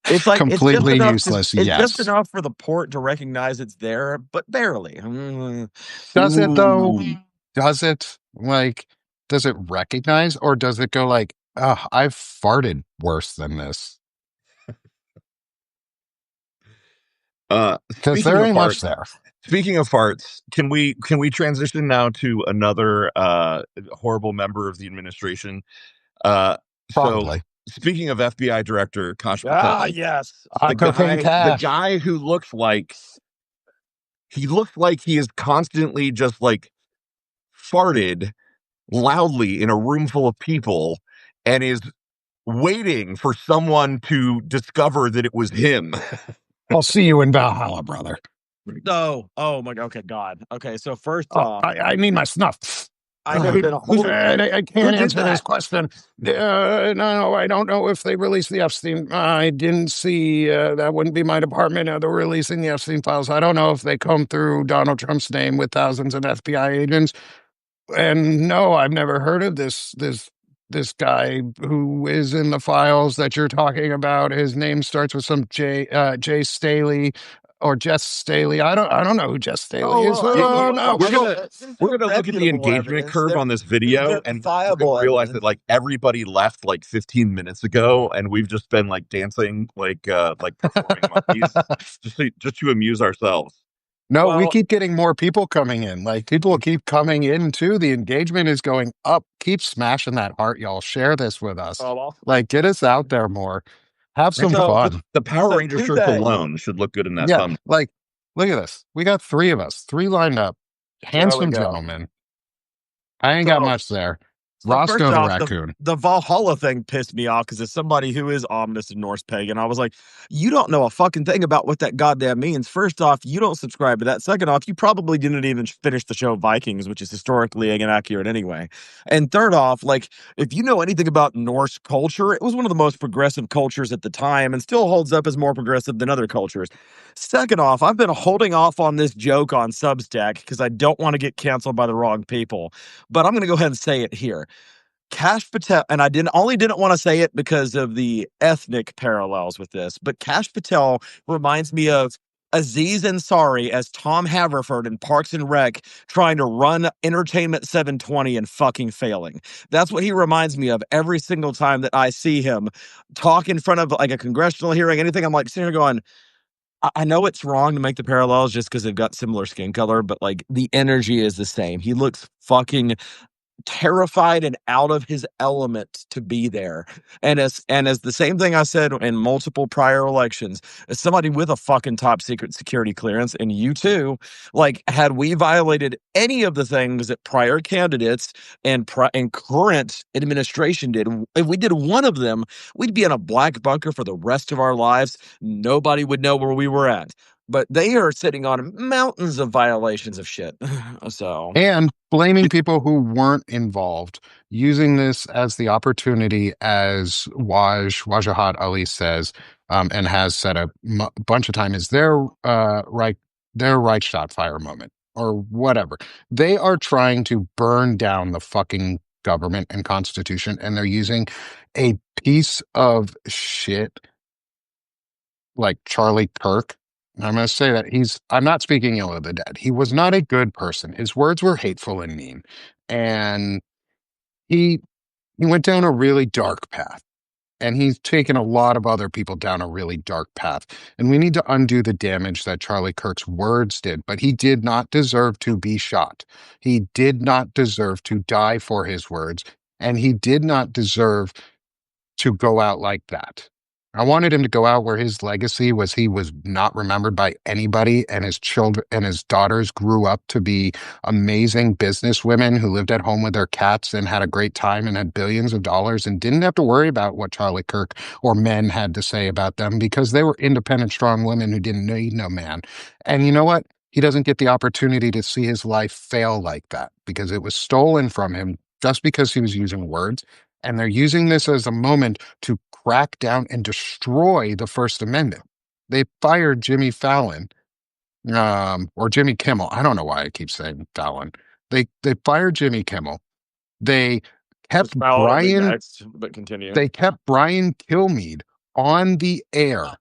It's like Completely it's just useless, It's yes. just enough for the port to recognize it's there, but barely. Does it though? Ooh. Does it recognize or does it go like, oh, I've farted worse than this? Because Speaking there of ain't much farts, there. speaking of farts, can we transition now to another horrible member of the administration? So Probably. speaking of FBI Director Kash Patel, Yes. Cocaine the Cash. guy who looks like he is constantly just like farted loudly in a room full of people and is waiting for someone to discover that it was him. I'll see you in Valhalla, brother. No. Oh my. Okay. God. Okay. So first off, I need my snuff. I have been holding. I can't did answer this that? question. No, I don't know if they released the Epstein. I didn't see. That wouldn't be my department. They're releasing the Epstein files. I don't know if they come through Donald Trump's name with thousands of FBI agents. And no, I've never heard of this guy who is in the files that you're talking about. His name starts with some Jay Staley. Or Jess Staley. I don't know who Jess Staley is. No. We're gonna look at the engagement curve on this video and we're gonna realize that like everybody left like 15 minutes ago, and we've just been like dancing like performing monkeys just to amuse ourselves. No, we Well- keep getting more people coming in. Like people keep coming in too. The engagement is going up. Keep smashing that heart, y'all. Share this with us. Like get us out there more. Have some fun. The Power So Ranger two shirts things. alone should look good in that Yeah, thumbnail. like look at this. We got three of us, three lined up. Handsome go. gentlemen. I ain't got So- much there. So Roscoe first the off, raccoon. The Valhalla thing pissed me off because as somebody who is ominous and Norse pagan, I was like, you don't know a fucking thing about what that goddamn means. First off, you don't subscribe to that. Second off, you probably didn't even finish the show Vikings, which is historically inaccurate anyway. And third off, like, if you know anything about Norse culture, it was one of the most progressive cultures at the time and still holds up as more progressive than other cultures. Second off, I've been holding off on this joke on Substack because I don't want to get canceled by the wrong people. But I'm going to go ahead and say it here. Kash Patel, and I didn't want to say it because of the ethnic parallels with this, but Kash Patel reminds me of Aziz Ansari as Tom Haverford in Parks and Rec trying to run Entertainment 720 and fucking failing. That's what he reminds me of every single time that I see him talk in front of like a congressional hearing, anything. I'm like sitting here going, I know it's wrong to make the parallels just because they've got similar skin color, but like the energy is the same. He looks fucking terrified and out of his element to be there. And as the same thing I said in multiple prior elections, as somebody with a fucking top secret security clearance, and you too, like had we violated any of the things that prior candidates and current administration did, if we did one of them, we'd be in a black bunker for the rest of our lives. Nobody would know where we were at. But they are sitting on mountains of violations of shit. So And blaming people who weren't involved, using this as the opportunity, as Wajahat Ali says, and has said a bunch of times, is their Reichstag fire moment or whatever. They are trying to burn down the fucking government and constitution, and they're using a piece of shit like Charlie Kirk. I'm going to say that I'm not speaking ill of the dead. He was not a good person. His words were hateful and mean. And he went down a really dark path. And he's taken a lot of other people down a really dark path. And we need to undo the damage that Charlie Kirk's words did. But he did not deserve to be shot. He did not deserve to die for his words. And he did not deserve to go out like that. I wanted him to go out where his legacy was he was not remembered by anybody, and his children and his daughters grew up to be amazing businesswomen who lived at home with their cats and had a great time and had billions of dollars and didn't have to worry about what Charlie Kirk or men had to say about them because they were independent, strong women who didn't need no man. And you know what? He doesn't get the opportunity to see his life fail like that because it was stolen from him just because he was using words. And they're using this as a moment to crack down and destroy the First Amendment. They fired Jimmy Fallon, or Jimmy Kimmel. I don't know why I keep saying Fallon. They fired Jimmy Kimmel. They kept next, but continue. They kept Brian Kilmeade on the air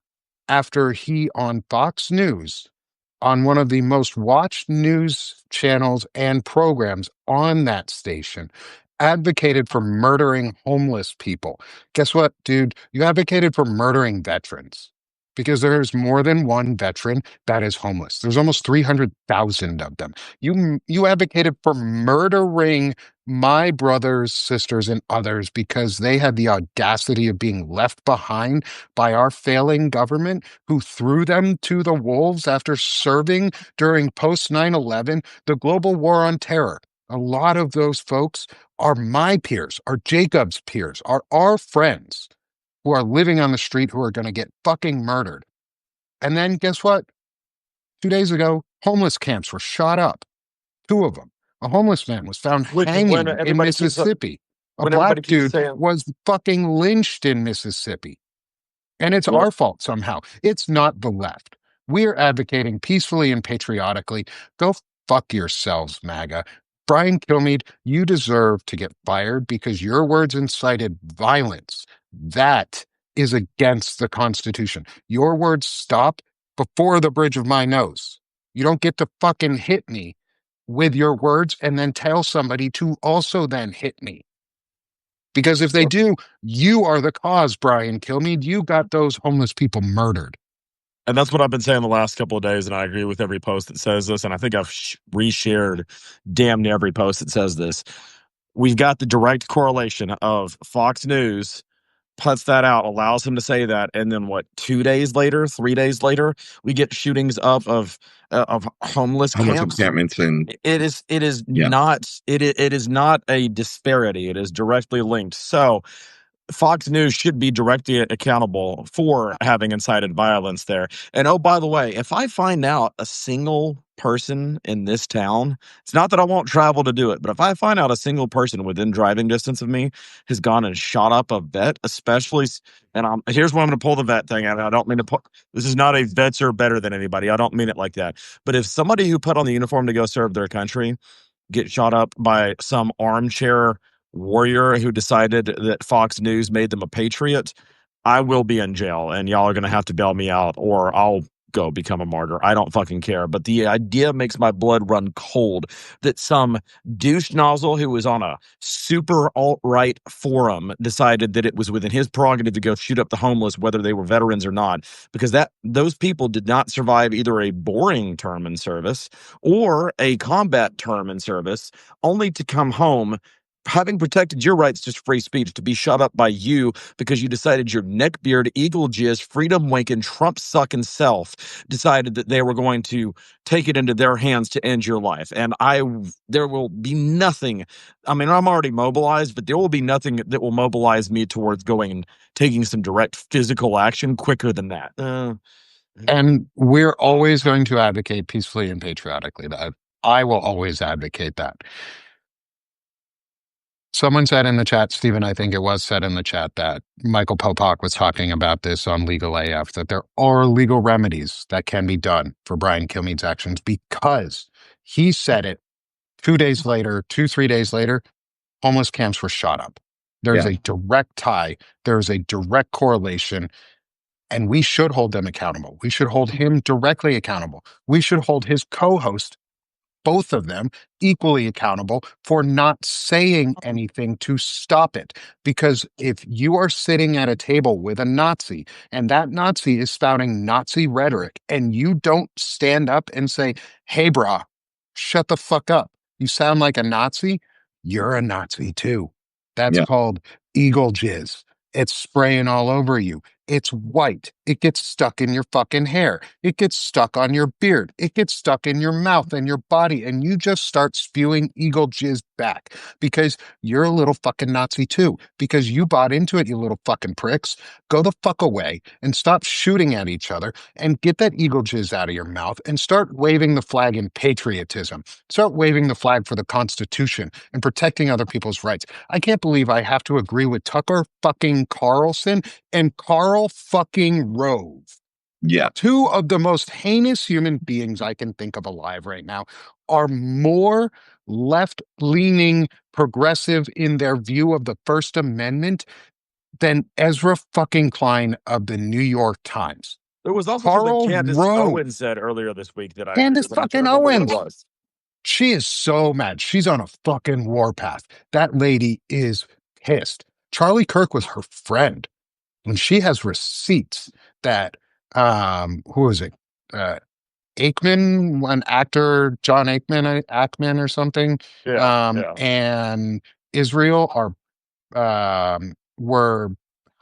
after he on Fox News, on one of the most watched news channels and programs on that station, advocated for murdering homeless people. Guess what, dude? You advocated for murdering veterans because there's more than one veteran that is homeless. There's almost 300,000 of them. You advocated for murdering my brothers, sisters, and others because they had the audacity of being left behind by our failing government who threw them to the wolves after serving during post 9/11, the global war on terror. A lot of those folks are my peers, are Jacob's peers, are our friends who are living on the street who are going to get fucking murdered. And then guess what? 2 days ago, homeless camps were shot up. 2 of them. A homeless man was found hanging in Mississippi. A black dude was fucking lynched in Mississippi. And it's our fault somehow. It's not the left. We're advocating peacefully and patriotically. Go fuck yourselves, MAGA. Brian Kilmeade, you deserve to get fired because your words incited violence. That is against the Constitution. Your words stop before the bridge of my nose. You don't get to fucking hit me with your words and then tell somebody to also then hit me. Because if they do, you are the cause, Brian Kilmeade. You got those homeless people murdered. And that's what I've been saying the last couple of days, and I agree with every post that says this, and I think I've reshared damn near every post that says this. We've got the direct correlation of Fox News puts that out, allows him to say that, and then 2 days later, 3 days later, we get shootings of homeless camps. Encampments, and it is not a disparity. It is directly linked. So Fox News should be directly accountable for having incited violence there. And oh, by the way, if I find out a single person in this town, it's not that I won't travel to do it, but if I find out a single person within driving distance of me has gone and shot up a vet, especially, and here's where I'm going to pull the vet thing out. I don't mean to put, this is not a vets are better than anybody. I don't mean it like that. But if somebody who put on the uniform to go serve their country get shot up by some armchair warrior who decided that Fox News made them a patriot, I will be in jail and y'all are going to have to bail me out or I'll go become a martyr. I don't fucking care. But the idea makes my blood run cold that some douche nozzle who was on a super alt-right forum decided that it was within his prerogative to go shoot up the homeless, whether they were veterans or not, because those people did not survive either a boring term in service or a combat term in service, only to come home having protected your rights to free speech, to be shut up by you because you decided your neckbeard, eagle jizz, freedom wanking, Trump sucking self decided that they were going to take it into their hands to end your life. And there will be nothing. I mean, I'm already mobilized, but there will be nothing that will mobilize me towards going and taking some direct physical action quicker than that. And we're always going to advocate peacefully and patriotically. I will always advocate that. Someone said in the chat, Stephen, I think it was said in the chat that Michael Popak was talking about this on Legal AF, that there are legal remedies that can be done for Brian Kilmeade's actions because he said it 2 days later, 2-3 days later, homeless camps were shot up. There's Yeah. a direct tie. There's a direct correlation. And we should hold them accountable. We should hold him directly accountable. We should hold his co-host, both of them, equally accountable for not saying anything to stop it. Because if you are sitting at a table with a Nazi and that Nazi is spouting Nazi rhetoric and you don't stand up and say, hey, brah, shut the fuck up. You sound like a Nazi. You're a Nazi too. That's Yeah. called eagle jizz. It's spraying all over you. It's white. It gets stuck in your fucking hair. It gets stuck on your beard. It gets stuck in your mouth and your body. And you just start spewing eagle jizz back because you're a little fucking Nazi too. Because you bought into it, you little fucking pricks. Go the fuck away and stop shooting at each other and get that eagle jizz out of your mouth and start waving the flag in patriotism. Start waving the flag for the Constitution and protecting other people's rights. I can't believe I have to agree with Tucker fucking Carlson and Karl fucking Rove. Yeah. Two of the most heinous human beings I can think of alive right now are more left-leaning progressive in their view of the First Amendment than Ezra fucking Klein of the New York Times. There was also something Karl Candace Rove. Owens said earlier this week that I Candace but I'm fucking trying to remember what it Owens. was. She is so mad. She's on a fucking warpath. That lady is pissed. Charlie Kirk was her friend. When she has receipts that who is it? Aikman, one actor, John Ackman or something, Yeah. and Israel were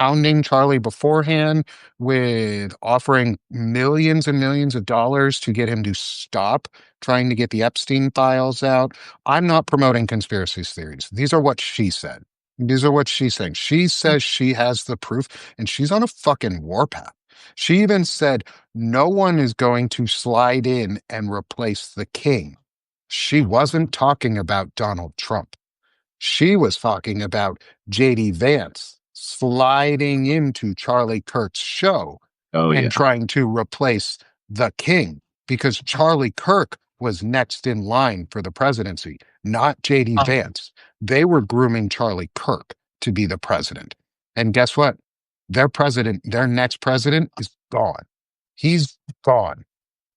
hounding Charlie beforehand with offering millions and millions of dollars to get him to stop trying to get the Epstein files out. I'm not promoting conspiracy theories. These are what she said. These are what she's saying. She says she has the proof and she's on a fucking warpath. She even said no one is going to slide in and replace the king. She wasn't talking about Donald Trump. She was talking about JD Vance sliding into Charlie Kirk's show Oh, and yeah. trying to replace the king because Charlie Kirk was next in line for the presidency, not JD Vance. They were grooming Charlie Kirk to be the president. And guess what? Their next president is gone. He's gone.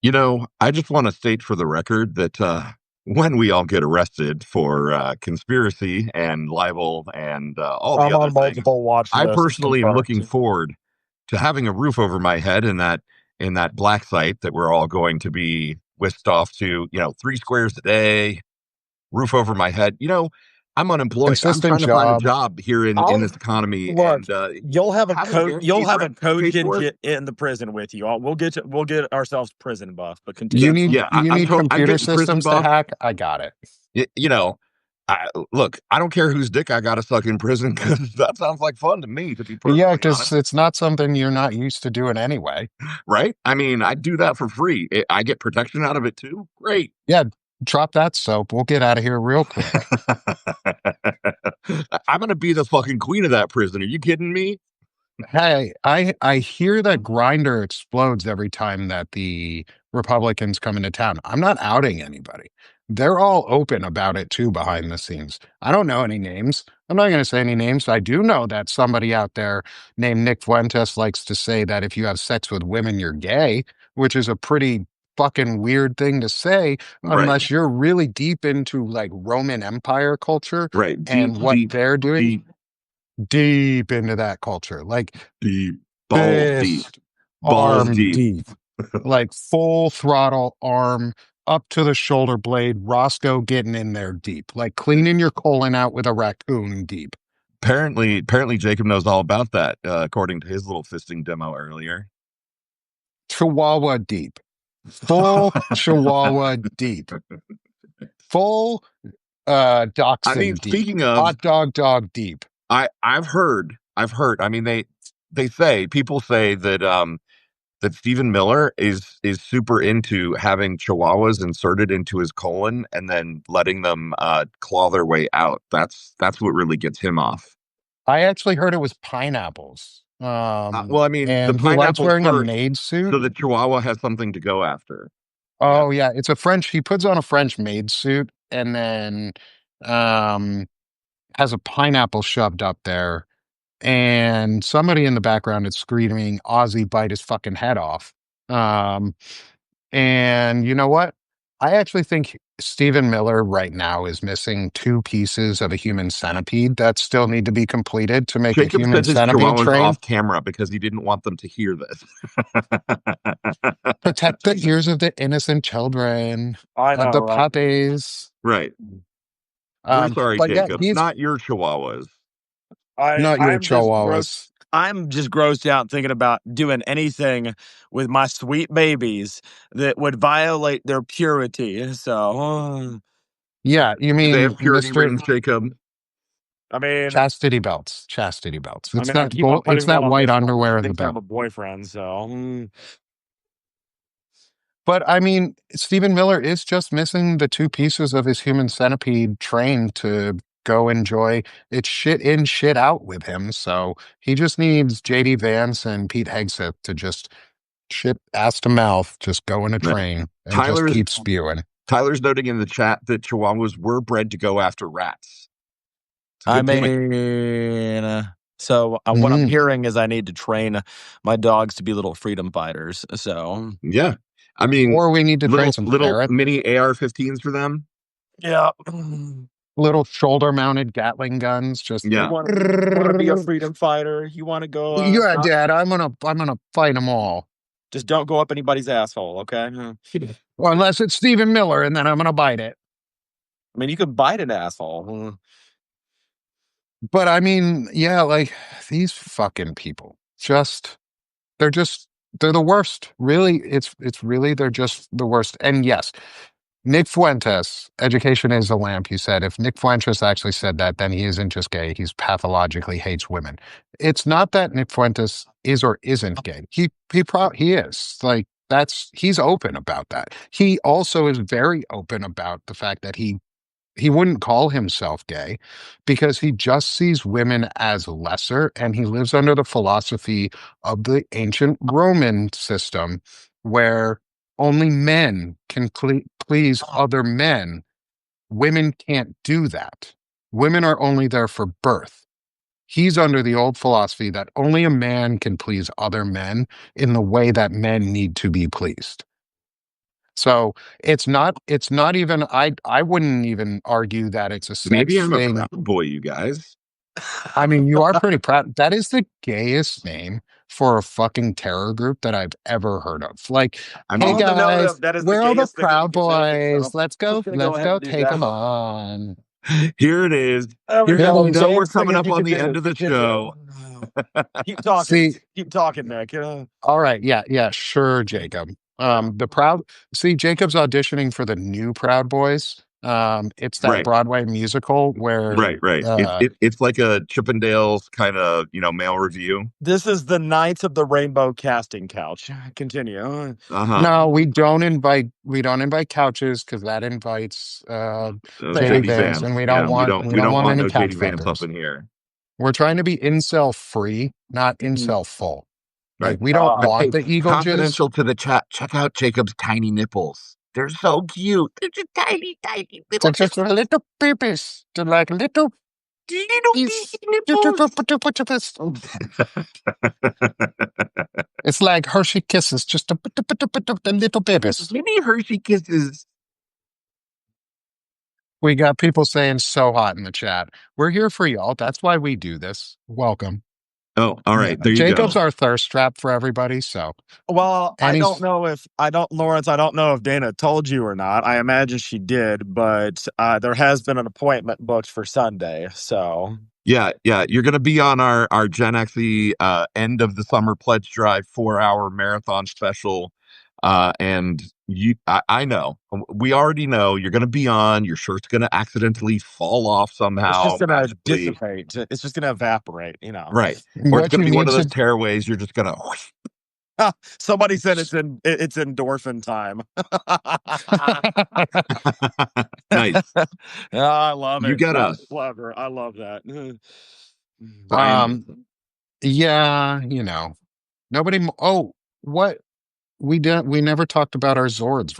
You know, I just want to state for the record that when we all get arrested for conspiracy and libel and all the I'm other on things, multiple watch I lists. personally am looking confirmed. forward to having a roof over my head in that black site that we're all going to be whisked off to, 3 squares a day, roof over my head. I'm unemployed. I'm Consistent trying to find a job. job here in this economy, Look, and you'll have a having coach. You'll guaranteed have a rent coach paid for it. in the prison with you. We'll get ourselves prison buff. But You continue. need Yeah, you need I'm computer getting prison systems to buff. hack. I got it. Look, I don't care whose dick I got to suck in prison because that sounds like fun to me, to be Yeah, perfectly because honest. it's not something you're not used to doing anyway. Right? I mean, I do that for free. I get protection out of it too. Great. Yeah, drop that soap. We'll get out of here real quick. I'm going to be the fucking queen of that prison. Are you kidding me? Hey, I hear that Grinder explodes every time that the Republicans come into town. I'm not outing anybody. They're all open about it too behind the scenes. I don't know any names. I'm not going to say any names. I do know that somebody out there named Nick Fuentes likes to say that if you have sex with women, you're gay, which is a pretty fucking weird thing to say Right. unless you're really deep into like Roman Empire culture Right. and what they're doing. Deep into that culture, like deep, balls deep, fist, balls arm deep, like full throttle arm up to the shoulder blade. Roscoe getting in there deep, like cleaning your colon out with a raccoon deep. Apparently, Jacob knows all about that, according to his little fisting demo earlier. Chihuahua deep, full Chihuahua deep, full dachshund I mean, deep. speaking of Hot dog deep. I've heard. I mean, people say that that Stephen Miller is super into having chihuahuas inserted into his colon and then letting them claw their way out. That's what really gets him off. I actually heard it was pineapples. Well, I mean, the And he likes pineapples wearing a first, maid suit. so the chihuahua has something to go after. Oh yeah, it's a French. He puts on a French maid suit, and then has a pineapple shoved up there, and somebody in the background is screaming, "Ozzy, bite his fucking head off." Um, and you know what? I actually think Stephen Miller right now is missing two pieces of a human centipede that still need to be completed to make a Jacob human sent his centipede chihuahuas train. off camera because he didn't want them to hear this. Protect the ears of the innocent children, I of know, the right? puppies. Right. We're sorry, But yeah, Jacob. he's Not your chihuahuas. not your I'm just gross. chihuahuas. I'm just grossed out thinking about doing anything with my sweet babies that would violate their purity. So, Yeah, you Do they have mean purity Mr. rings, Jacob? I mean, Chastity belts. Chastity belts. I It's mean, I that keep on gold, putting it's them that on white this underwear in the thinks I'm belt. a boyfriend. So, But I mean, Stephen Miller is just missing the two pieces of his human centipede train to go enjoy it's shit in, shit out with him. So he just needs JD Vance and Pete Hegseth to just shit ass to mouth, just go in a No. train and just Tyler's keep spewing. Tyler's noting in the chat that chihuahuas were bred to go after rats. It's a I good point. mean, what I'm Mm. hearing is I need to train my dogs to be little freedom fighters. So, Yeah. I mean, Or we need to train some little ferrets, mini AR-15s for them. yeah. little shoulder mounted Gatling guns, just Yeah. You want to be a freedom fighter? You want to go? yeah, Dad, I'm gonna fight them all. Just don't go up anybody's asshole, okay? Well, unless it's Stephen Miller, and then I'm gonna bite it. I mean, you could bite an asshole. But I mean, yeah, like these fucking people, they're just they're the worst. Really, it's really they're just the worst. And yes, Nick Fuentes, education is a lamp. You said if Nick Fuentes actually said that, then he isn't just gay; he's pathologically hates women. It's not that Nick Fuentes is or isn't gay. He is like he's open about that. He also is very open about the fact that he wouldn't call himself gay because he just sees women as lesser, and he lives under the philosophy of the ancient Roman system where only men can please other men. Women can't do that. Women are only there for birth. He's under the old philosophy that only a man can please other men in the way that men need to be pleased. So it's not even I wouldn't even argue that it's a Maybe sex I'm a thing. proud boy, you guys. I mean, you are pretty proud. That is the gayest name for a fucking terror group that I've ever heard of. Like, I hey mean, guys, That is the we're all the gayest thing that Proud you can say. Boys. So I'm just gonna go Let's ahead go and do take that. them on. here it is. There we You Here go. we know we're Gayest thing coming that up you on can the do. end of the show. Keep talking. see. Keep talking, Nick. All right, yeah, sure, Jacob. The Proud. See, Jacob's auditioning for the new Proud Boys. It's that Right, Broadway musical where right. It's like a Chippendales kind of male review. This is the Knights of the Rainbow casting couch. Continue. Uh-huh. no, we don't invite couches because that invites JD JD Vance, Vance. and we don't Yeah, want we don't want want any no couch JD Vance up fuckers. in here. We're trying to be incel free, not Mhm. incel full. Right. Like we don't But want hey, the eagle jizz. confidential to the chat. Check out Jacob's tiny nipples. They're so cute. They're just tiny, tiny little They're just little babies. They're like little babies. nipples. It's like Hershey Kisses, just a little babies. Mini Hershey kisses. We got people saying so hot in the chat. We're here for y'all. That's why we do this. Welcome. Oh, all Yeah. right. There you Jacob's go. our thirst trap for everybody. So, Well, and he's Lawrence, I don't know if Dana told you or not. I imagine she did, but there has been an appointment booked for Sunday. So, Yeah. You're going to be on our Gen Xe end of the summer pledge drive 4-hour marathon special. And I know, we already know you're going to be on. Your shirt's going to accidentally fall off it's somehow just going to magically. dissipate. It's just going to evaporate, you know. Right. Or it's what going you to be one need of those to. tearaways. You're just going to. Somebody said it's endorphin time. Nice. I love You it. get That's us. clever. I love that. Brian. Yeah, nobody. Oh, what we never talked about our Zords.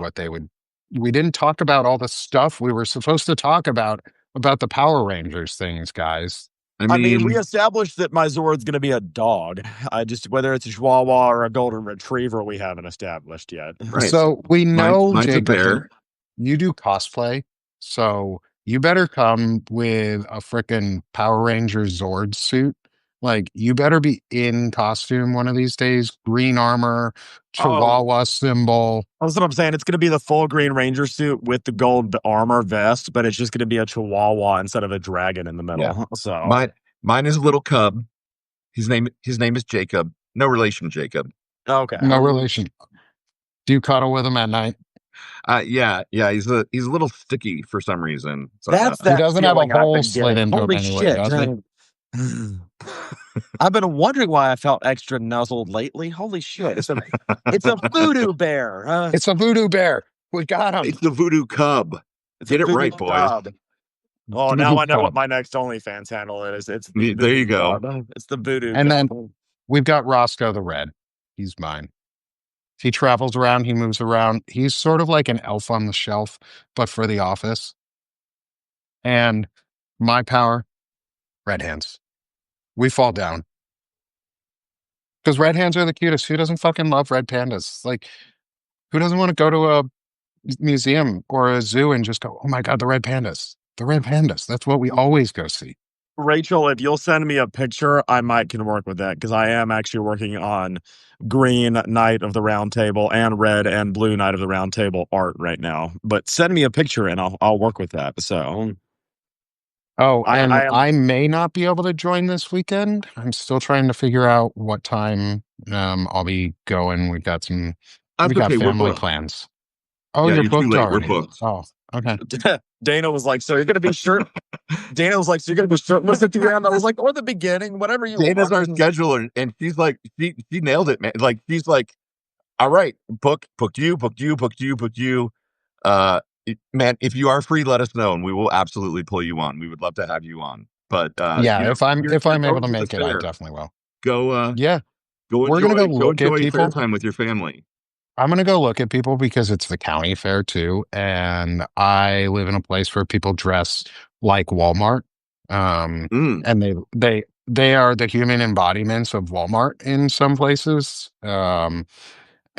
We didn't talk about all the stuff we were supposed to talk about about the Power Rangers things, guys. I mean, we established that my Zord's going to be a dog. Whether it's a Chihuahua or a Golden Retriever, we haven't established yet. Right. So we know, Mine's a Jacob, bear. that you do cosplay. So you better come with a frickin' Power Ranger Zord suit. Like, you better be in costume one of these days. Green armor, Chihuahua symbol. That's what I'm saying. It's going to be the full Green Ranger suit with the gold armor vest, but it's just going to be a Chihuahua instead of a dragon in the middle. Yeah. So mine is a little cub. His name is Jacob. No relation, Jacob. okay, No relation. Do you cuddle with him at night? Yeah. He's a little sticky for some reason. That's He that doesn't have a feeling I've hole been slid getting. into him Holy anyway, shit! does he? I've been wondering why I felt extra nuzzled lately. Holy shit! It's a voodoo bear. It's a voodoo bear. We got him. It's the voodoo cub. Get it right, boys. Oh, now I know what my next OnlyFans handle is. It's the There you go. Cub. It's the voodoo. And cub. then we've got Roscoe the Red. He's mine. He travels around. He moves around. He's sort of like an elf on the shelf, but for the office. And my power, red hands. We fall down. Because red hands are the cutest. Who doesn't fucking love red pandas? Like, who doesn't want to go to a museum or a zoo and just go, oh my God, the red pandas. The red pandas. That's what we always go see. Rachel, if you'll send me a picture, I can work with that because I am actually working on green Knight of the Round Table and red and blue Knight of the Round Table art right now. But send me a picture and I'll work with that. So, I may not be able to join this weekend. I'm still trying to figure out what time I'll be going. We got family plans. Oh, Yeah, you're you're too booked late. already. We're booked. Oh, okay. Dana was like, so you're going to be shirt. Dana was like, so you're going to be shirtless at the end. I was like, or the beginning, whatever you Dana's our want. scheduler, and she's like, she nailed it, man. Like, she's like, all right, booked you. Man, if you are free, let us know, and we will absolutely pull you on. We would love to have you on. But yeah, if I'm able to going make the it, I fair, definitely will. go. Yeah, We're gonna go look at enjoy people. fair time with your family. I'm gonna go look at people because it's the county fair too, and I live in a place where people dress like Walmart. And they are the human embodiments of Walmart in some places.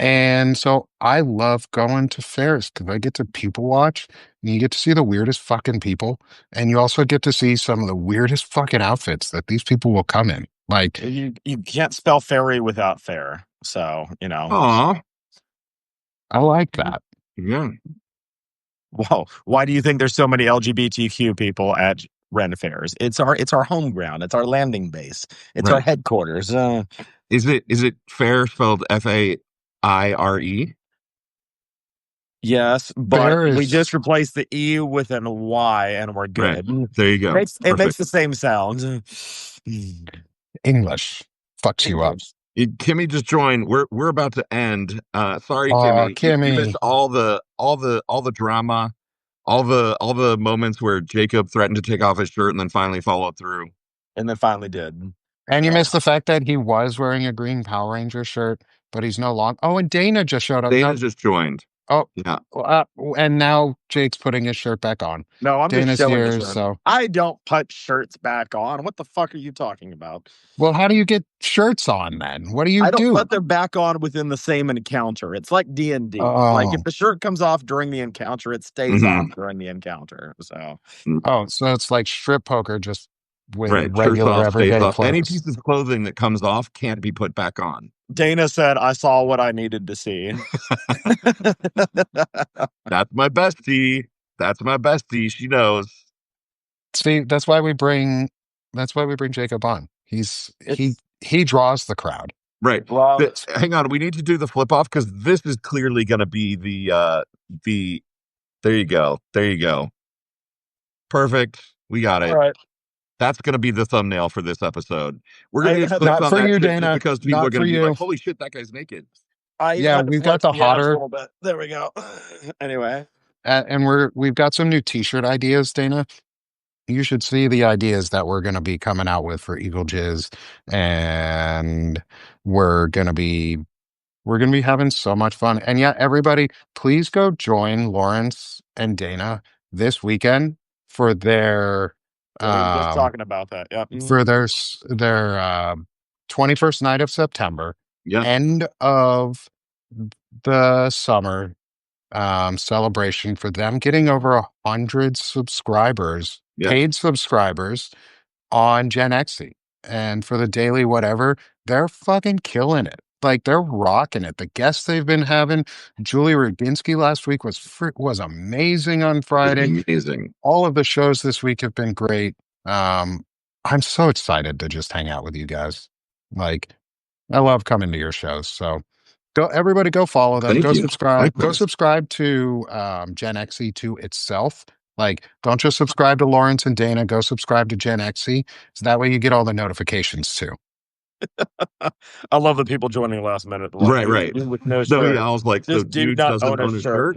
And so I love going to fairs because I get to people watch and you get to see the weirdest fucking people. And you also get to see some of the weirdest fucking outfits that these people will come in. Like, You can't spell fairy without fair. So, Aw. I like that. Yeah. Whoa. Why do you think there's so many LGBTQ people at Ren fairs? It's our home ground. It's our landing base. It's our headquarters. Is it fair spelled FAIRE? Yes, but we just replaced the E with an Y and we're good. Right. There you go. It makes the same sound. English fucks you up. Kimmy just joined. We're about to end. Sorry, Kimmy. Kimmy. You missed all the drama, all the moments where Jacob threatened to take off his shirt and then finally followed through. And then finally did. And you missed the fact that he was wearing a green Power Ranger shirt, but he's no longer. Oh, and Dana just showed up. Dana just joined. Oh, yeah. And now Jake's putting his shirt back on. No, I'm Dana's just showing here, the shirt. so I don't put shirts back on. What the fuck are you talking about? Well, how do you get shirts on then? What do you do? I don't put them back on within the same encounter. It's like D&D. Like if the shirt comes off during the encounter, it stays off during the encounter. So so it's like strip poker, just with right. regular everyday clothes. Any piece of clothing that comes off can't be put back on. Dana said, I saw what I needed to see. That's my bestie. She knows. See, that's why we bring Jacob on. He draws the crowd. Right. Well, hang on. We need to do the flip off because this is clearly going to be the there you go. Perfect. We got it. All right. That's going to be the thumbnail for this episode. We're going to get not on for you, Dana. Because people are going to be like, "Holy shit, that guy's naked." We've got the hotter. A little bit. There we go. Anyway, and we've got some new T-shirt ideas, Dana. You should see the ideas that we're going to be coming out with for Eagle Jizz, and we're going to be having so much fun. And yeah, everybody, please go join Lawrence and Dana this weekend for their Yeah, we were just talking about that. Yep. for their 21st night of September, Yeah. end of the summer celebration, for them getting over 100 subscribers, Yeah. paid subscribers on Gen Xy. And for the daily whatever, they're fucking killing it. Like, they're rocking it. The guests they've been having, Julie Rubinsky last week was amazing on Friday. Amazing. All of the shows this week have been great. I'm so excited to just hang out with you guys. Like, I love coming to your shows. So everybody go follow them. Thank Go you. subscribe. Go Likewise. subscribe to Gen Xy2 itself. Like, don't just subscribe to Lawrence and Dana. Go subscribe to Gen Xy. So that way you get all the notifications too. I love the people joining last minute. Right. With no So shirt. yeah, I was like, so This dude dude not doesn't own a shirt.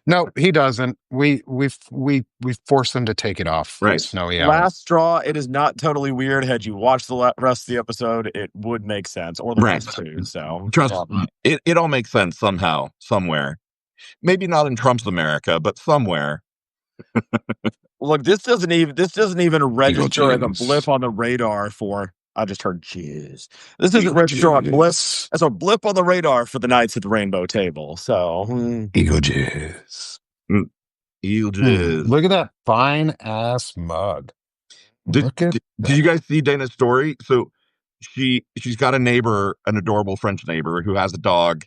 No, he doesn't. We forced him to take it off. Right. Snowy hours. Last straw. It is not totally weird. Had you watched the rest of the episode, it would make sense, or the Right. first two. So Trust it all makes sense somehow, somewhere. Maybe not in Trump's America, but somewhere. Look, this doesn't even register as a jizz. blip on the radar for. I just heard jizz. This doesn't register on blip as a blip on the radar for the Knights at the Rainbow Table. So Eagle jizz. Eagle jizz. Look at that fine ass mug. Did you guys see Dana's story? So she's got a neighbor, an adorable French neighbor who has a dog,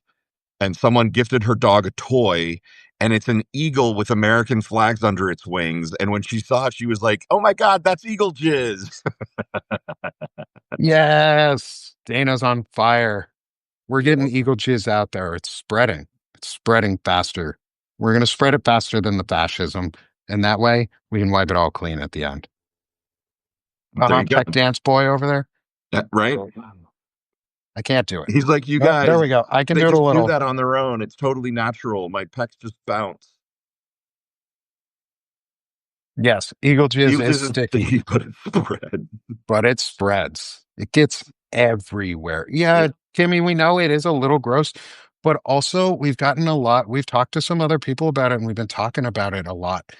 and someone gifted her dog a toy, and it's an eagle with American flags under its wings. And when she saw it, she was like, "Oh my God, that's eagle jizz!" Yes, Dana's on fire. We're getting eagle jizz out there. It's spreading. It's spreading faster. We're going to spread it faster than the fascism, and that way we can wipe it all clean at the end. There you go. Tech dance boy over there. Right? I can't do it. He's like, you Oh, guys. there we go. I can they do it just a little. do that on their own. It's totally natural. My pecs just bounce. Yes, eagle jizz is sticky, but it spreads. but it spreads. It gets everywhere. Yeah, Kimmy, we know it is a little gross, but also we've gotten a lot. We've talked to some other people about it, and we've been talking about it a lot.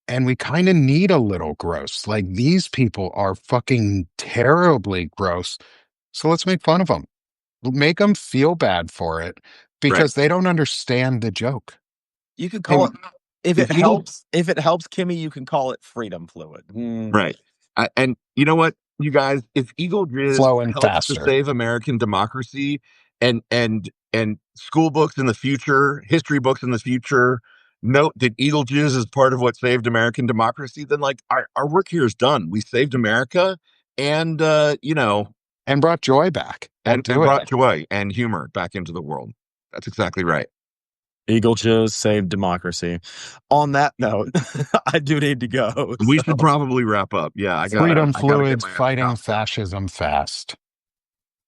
And we kind of need a little gross. Like, these people are fucking terribly gross. So let's make fun of them. Make them feel bad for it because they don't understand the joke. you could call it if it helps. If it helps Kimmy, you can call it freedom fluid. Right. And you know what, you guys, if eagle jizz Flowing helps faster. to save American democracy, and school books in the future, history books in the future, note that eagle jizz is part of what saved American democracy, then like our work here is done. We saved America, and and brought joy back. And brought joy and humor back into the world. That's exactly right. Eagle jizz saved democracy. On that note, I do need to go. We should probably wrap up. Yeah, I got freedom fluids fighting fascism fast.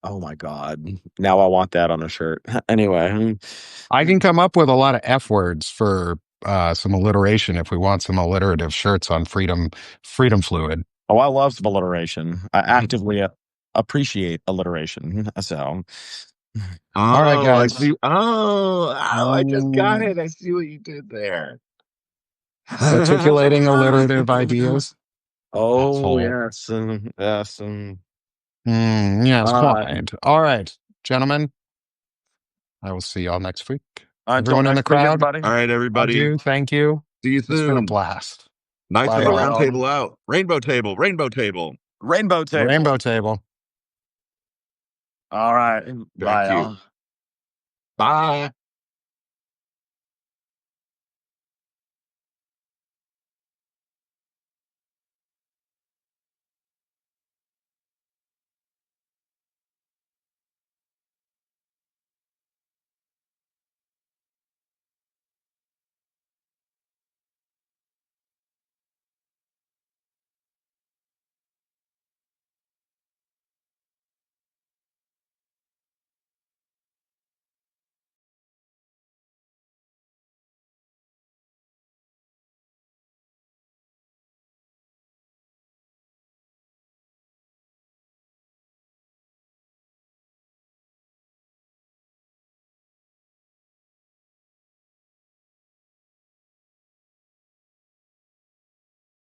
Oh my God. Now I want that on a shirt. Anyway. I can come up with a lot of F words for some alliteration if we want some alliterative shirts on freedom fluid. Oh, I love some alliteration. I actively appreciate alliteration. So all right, guys. I see. I just got it. I see what you did there. Articulating alliterative ideas. Oh, yes. Yes. Yes, quite. All right, gentlemen. I will see y'all next week. Everyone in the crowd. All right, everybody. Thank you. See you soon. It's been a blast. Knights of the Round Table out. Rainbow table. Rainbow table. Rainbow table. Rainbow table. All right. Bye. Bye.